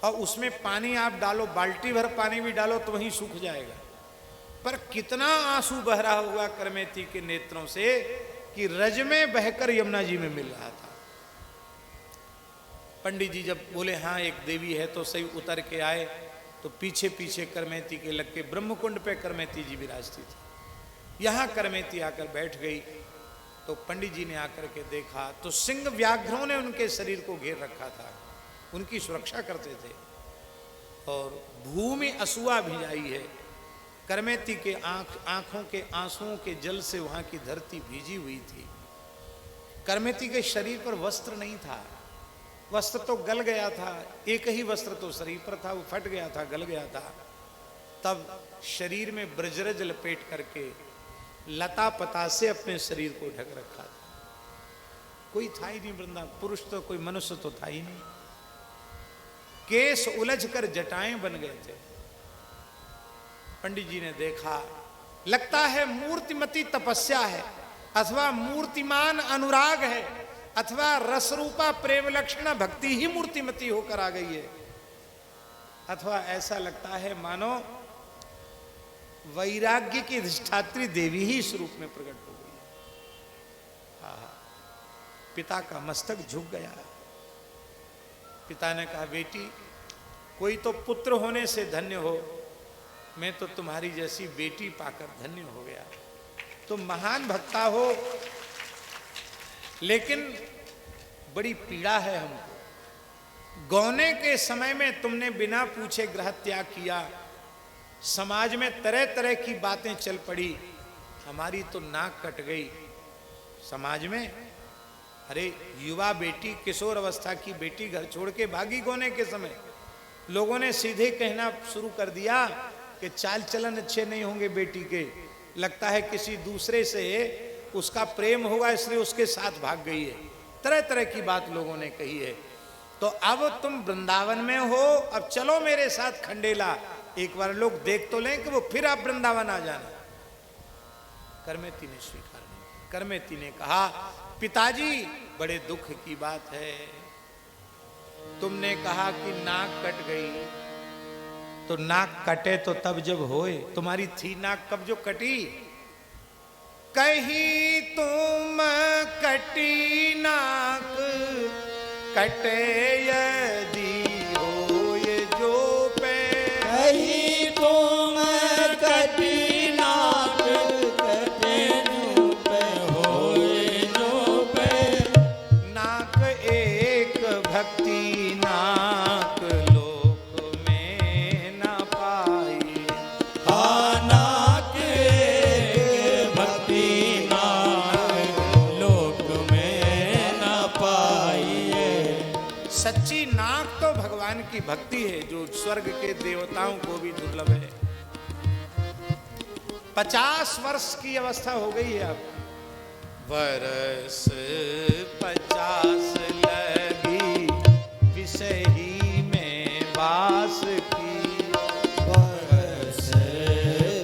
और उसमें पानी आप डालो, बाल्टी भर पानी भी डालो तो वहीं सूख जाएगा। पर कितना आंसू बह रहा हुआ करमेती के नेत्रों से कि रज में बहकर यमुना जी में मिल रहा था। पंडित जी जब बोले हाँ एक देवी है तो सही, उतर के आए तो पीछे पीछे करमेती के लग के ब्रह्मकुंड पे करमेती जी विराजती थी। यहाँ करमेती आकर बैठ गई। तो पंडित जी ने आकर के देखा तो सिंह व्याघ्रों ने उनके शरीर को घेर रखा था, उनकी सुरक्षा करते थे। और भूमि असुआ भिजाई है। करमेती के आंखों के आंसुओं के जल से वहां की धरती भीजी हुई थी। करमेती के शरीर पर वस्त्र नहीं था, वस्त्र तो गल गया था, एक ही वस्त्र तो शरीर पर था, वो फट गया था, गल गया था। तब शरीर में ब्रजरज लपेट करके लता पता से अपने शरीर को ढक रखा था। कोई था ही नहीं वृंदावन, पुरुष तो कोई मनुष्य तो था ही नहीं। केस उलझ कर जटाएं बन गए थे। पंडित जी ने देखा, लगता है मूर्तिमती तपस्या है, अथवा मूर्तिमान अनुराग है, अथवा रसरूपा प्रेम लक्षण भक्ति ही मूर्तिमती होकर आ गई है, अथवा ऐसा लगता है मानो वैराग्य की अधिष्ठात्री देवी ही इस रूप में प्रकट हो गई। हाँ, पिता का मस्तक झुक गया। पिता ने कहा बेटी, कोई तो पुत्र होने से धन्य हो, मैं तो तुम्हारी जैसी बेटी पाकर धन्य हो गया। तुम महान भक्ता हो, लेकिन बड़ी पीड़ा है हमको। गौने के समय में तुमने बिना पूछे ग्रह त्याग किया, समाज में तरह तरह की बातें चल पड़ी, हमारी तो नाक कट गई समाज में। अरे युवा बेटी, किशोर अवस्था की बेटी घर छोड़ के भागी गौने के समय। लोगों ने सीधे कहना शुरू कर दिया कि चाल चलन अच्छे नहीं होंगे बेटी के, लगता है किसी दूसरे से उसका प्रेम होगा इसलिए उसके साथ भाग गई है। तरह तरह की बात लोगों ने कही है। तो अब तुम वृंदावन में हो, अब चलो मेरे साथ खंडेला, एक बार लोग देख तो लें कि वो फिर आप वृंदावन आ जाना। करमेती ने स्वीकार नहीं। करमेती ने कहा, पिताजी बड़े दुख की बात है, तुमने कहा कि नाक कट गई, तो नाक कटे तो तब जब होए, तुम्हारी थी नाक कब जो कटी? कहीं तुम कटी नाक कटे यदि होए जो पे, कहीं तुम कटी नाक कटे जो पे होए जो पे। नाक एक भक्ति नाक लोक में न पाई। हाँ नाक एक भक्ति नाक लोक में न पाइए। सच्ची नाक तो भगवान की भक्ति है, जो स्वर्ग के देवताओं को भी दुर्लभ है। 50 वर्ष की अवस्था हो गई है अब। वर्ष 50 लगी विषय ही में वास की। वर्ष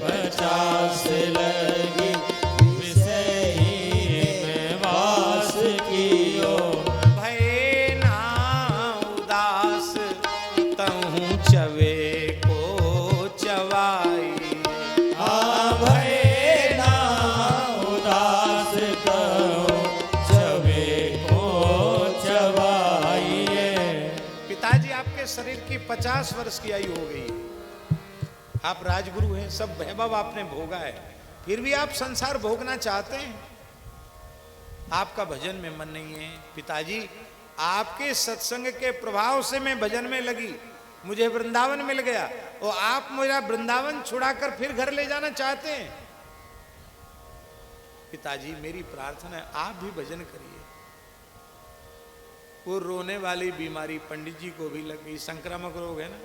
50 लगी विषय में वास कियो। भय ना उदास तहु चवे को चवाई। हाँ भय ना उदास करो चवे को चवाइए। पिताजी आपके शरीर की 50 वर्ष की आयु हो गई है, आप राजगुरु हैं, सब वैभव आपने भोगा है, फिर भी आप संसार भोगना चाहते हैं, आपका भजन में मन नहीं है। पिताजी आपके सत्संग के प्रभाव से मैं भजन में लगी, मुझे वृंदावन मिल गया, और आप मेरा वृंदावन छुड़ाकर फिर घर ले जाना चाहते हैं। पिताजी मेरी प्रार्थना है आप भी भजन करिए। वो रोने वाली बीमारी पंडित जी को भी लग गई, संक्रामक रोग है ना।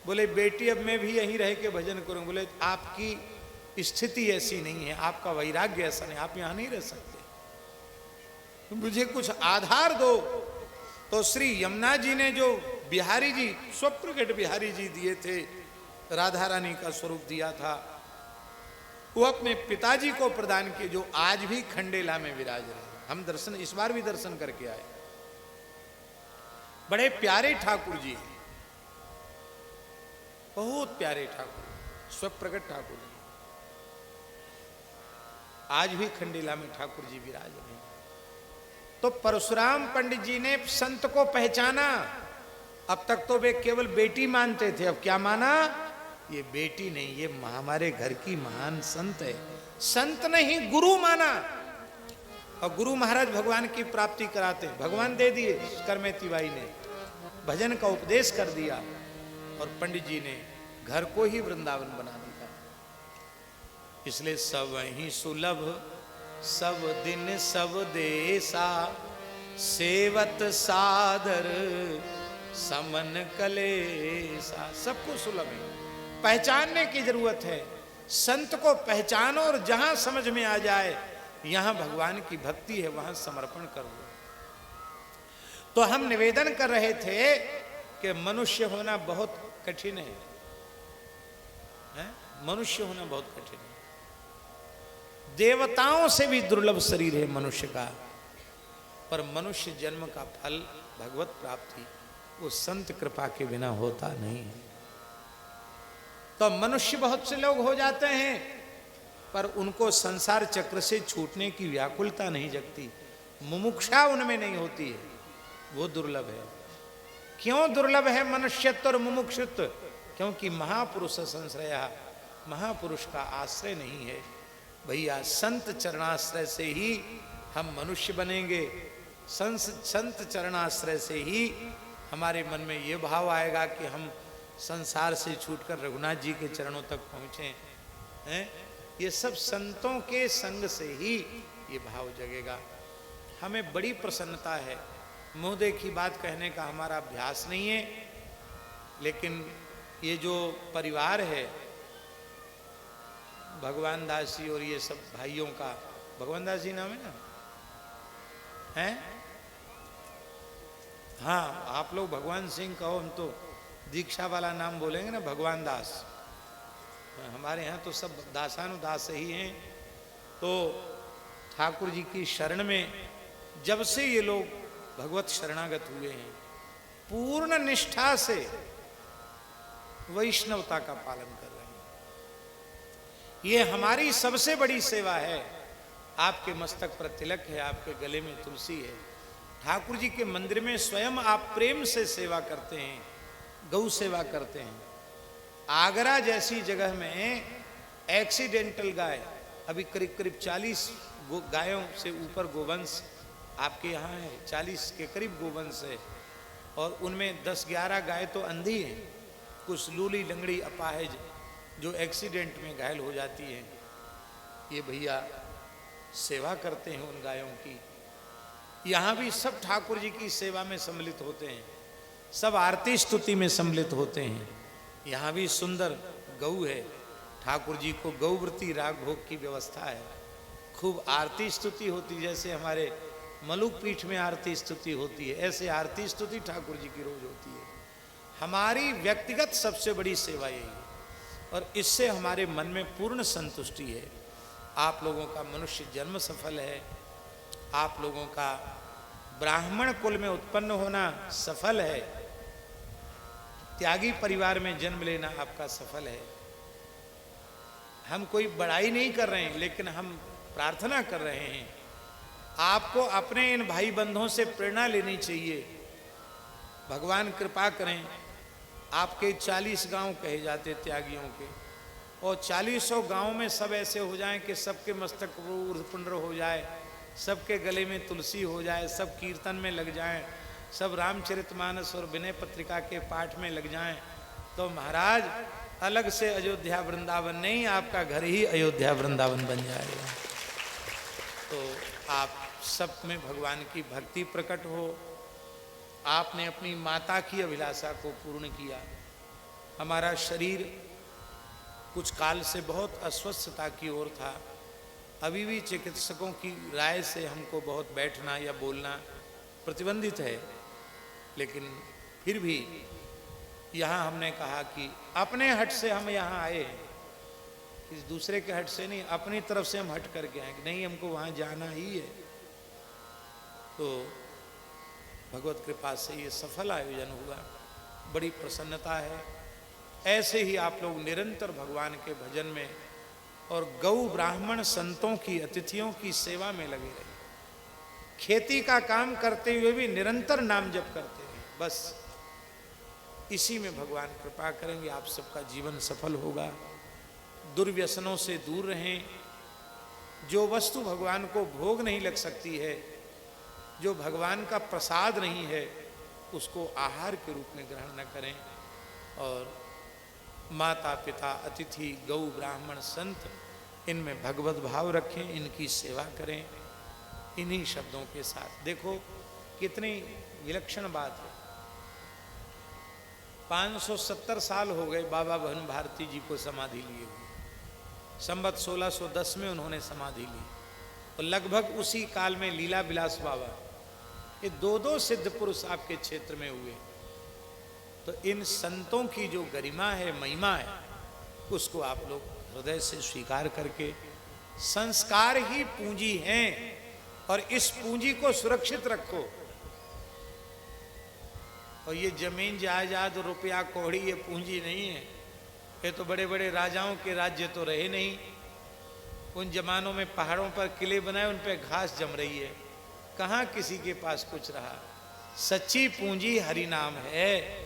बोले बेटी अब मैं भी यहीं रह के भजन करूं। बोले आपकी स्थिति ऐसी नहीं है, आपका वैराग्य ऐसा नहीं, आप यहां नहीं रह सकते, मुझे कुछ आधार दो। तो श्री यमुना जी ने जो बिहारी जी, स्वप्रकट बिहारी जी दिए थे, राधा रानी का स्वरूप दिया था, वो अपने पिताजी को प्रदान किए, जो आज भी खंडेला में विराज रहे। हम दर्शन इस बार भी दर्शन करके आए। बड़े प्यारे ठाकुर जी हैं, बहुत प्यारे ठाकुर, स्वप्रकट ठाकुर जी। आज भी खंडेला में ठाकुर जी विराज रहे हैं। तो परशुराम पंडित जी ने संत को पहचाना। अब तक तो वे केवल बेटी मानते थे, अब क्या माना? ये बेटी नहीं, ये हमारे घर की महान संत है। संत नहीं, गुरु माना। और गुरु महाराज भगवान की प्राप्ति कराते हैं, भगवान दे दिए। करमेती बाई ने भजन का उपदेश कर दिया और पंडित जी ने घर को ही वृंदावन बना दिया। इसलिए सब ही सुलभ सब दिन सब देसा, सेवत सादर समन कलेसा। सबको सुलभ है, पहचानने की जरूरत है। संत को पहचानो और जहां समझ में आ जाए यहां भगवान की भक्ति है, वहां समर्पण करो। तो हम निवेदन कर रहे थे कि मनुष्य होना बहुत कठिन है, मनुष्य होना बहुत कठिन है। देवताओं से भी दुर्लभ शरीर है मनुष्य का, पर मनुष्य जन्म का फल भगवत प्राप्ति वो संत कृपा के बिना होता नहीं है। तो मनुष्य बहुत से लोग हो जाते हैं, पर उनको संसार चक्र से छूटने की व्याकुलता नहीं जगती, मुमुक्षा उनमें नहीं होती है, वो दुर्लभ है। क्यों दुर्लभ है मनुष्यत्व और मुमुक्षुत्व? क्योंकि महापुरुष संश्रया, महापुरुष का आश्रय नहीं है। भैया संत चरणाश्रय से ही हम मनुष्य बनेंगे। संत चरणाश्रय से ही हमारे मन में ये भाव आएगा कि हम संसार से छूटकर रघुनाथ जी के चरणों तक पहुँचे हैं। ये सब संतों के संग से ही ये भाव जगेगा। हमें बड़ी प्रसन्नता है। मुँह देखी बात कहने का हमारा अभ्यास नहीं है, लेकिन ये जो परिवार है भगवान दास जी और ये सब भाइयों का, भगवान दास जी नाम है ना, हैं? हाँ, आप लोग भगवान सिंह कहो, हम तो दीक्षा वाला नाम बोलेंगे ना, भगवान दास। हमारे यहाँ तो सब दासानुदास ही हैं। तो ठाकुर जी की शरण में जब से ये लोग भगवत शरणागत हुए हैं, पूर्ण निष्ठा से वैष्णवता का पालन कर रहे हैं। ये हमारी सबसे बड़ी सेवा है। आपके मस्तक पर तिलक है, आपके गले में तुलसी है, ठाकुर जी के मंदिर में स्वयं आप प्रेम से सेवा करते हैं, गौ सेवा करते हैं। आगरा जैसी जगह में एक्सीडेंटल गाय, अभी करीब करीब 40 गायों से ऊपर गोवंश आपके यहाँ है, 40 के करीब गोवंश है, और उनमें 10-11 गाय तो अंधी हैं, कुछ लूली लंगड़ी अपाहिज जो एक्सीडेंट में घायल हो जाती हैं। ये भैया सेवा करते हैं उन गायों की। यहाँ भी सब ठाकुर जी की सेवा में सम्मिलित होते हैं, सब आरती स्तुति में सम्मिलित होते हैं। यहाँ भी सुंदर गऊ है, ठाकुर जी को गौवृत्ति राग भोग की व्यवस्था है। खूब आरती स्तुति होती, जैसे हमारे मलुक पीठ में आरती स्तुति होती है, ऐसे आरती स्तुति ठाकुर जी की रोज होती है। हमारी व्यक्तिगत सबसे बड़ी सेवा यही है, और इससे हमारे मन में पूर्ण संतुष्टि है। आप लोगों का मनुष्य जन्म सफल है, आप लोगों का ब्राह्मण कुल में उत्पन्न होना सफल है, त्यागी परिवार में जन्म लेना आपका सफल है। हम कोई बड़ाई नहीं कर रहे हैं, लेकिन हम प्रार्थना कर रहे हैं, आपको अपने इन भाई बंधुओं से प्रेरणा लेनी चाहिए। भगवान कृपा करें, आपके 40 गांव कहे जाते त्यागियों के, और 40 गांव में सब ऐसे हो जाएं कि सबके मस्तक ऊर्ध्वपुंड्र हो जाए, सबके गले में तुलसी हो जाए, सब कीर्तन में लग जाएं, सब रामचरितमानस और विनय पत्रिका के पाठ में लग जाएं, तो महाराज अलग से अयोध्या वृंदावन नहीं, आपका घर ही अयोध्या वृंदावन बन जाएगा। तो आप सब में भगवान की भक्ति प्रकट हो। आपने अपनी माता की अभिलाषा को पूर्ण किया। हमारा शरीर कुछ काल से बहुत अस्वस्थता की ओर था। अभी भी चिकित्सकों की राय से हमको बहुत बैठना या बोलना प्रतिबंधित है, लेकिन फिर भी यहाँ हमने कहा कि अपने हट से हम यहाँ आए हैं, किसी दूसरे के हट से नहीं, अपनी तरफ से हम हट करके आए, नहीं हमको वहाँ जाना ही है। तो भगवत कृपा से ये सफल आयोजन हुआ, बड़ी प्रसन्नता है। ऐसे ही आप लोग निरंतर भगवान के भजन में और गौ ब्राह्मण संतों की अतिथियों की सेवा में लगे रहे। खेती का काम करते हुए भी निरंतर नाम जप करते हैं, बस इसी में भगवान कृपा करेंगे, आप सबका जीवन सफल होगा। दुर्व्यसनों से दूर रहें। जो वस्तु भगवान को भोग नहीं लग सकती है, जो भगवान का प्रसाद नहीं है, उसको आहार के रूप में ग्रहण न करें। और माता पिता अतिथि गौ ब्राह्मण संत, इनमें भगवत भाव रखें, इनकी सेवा करें। इन्हीं शब्दों के साथ देखो कितनी विलक्षण बात है। 570 साल हो गए बाबा भवन भारती जी को समाधि लिए हुए। संवत 1610 में उन्होंने समाधि ली, और लगभग उसी काल में लीला विलास बाबा, ये दो सिद्ध पुरुष आपके क्षेत्र में हुए। तो इन संतों की जो गरिमा है, महिमा है, उसको आप लोग हृदय से स्वीकार करके, संस्कार ही पूंजी हैं, और इस पूंजी को सुरक्षित रखो। और ये जमीन जायदाद रुपया कौड़ी ये पूंजी नहीं है। ये तो बड़े बड़े राजाओं के राज्य तो रहे नहीं। उन जमानों में पहाड़ों पर किले बनाए, उन पर घास जम रही है, कहाँ किसी के पास कुछ रहा। सच्ची पूंजी हरि नाम है।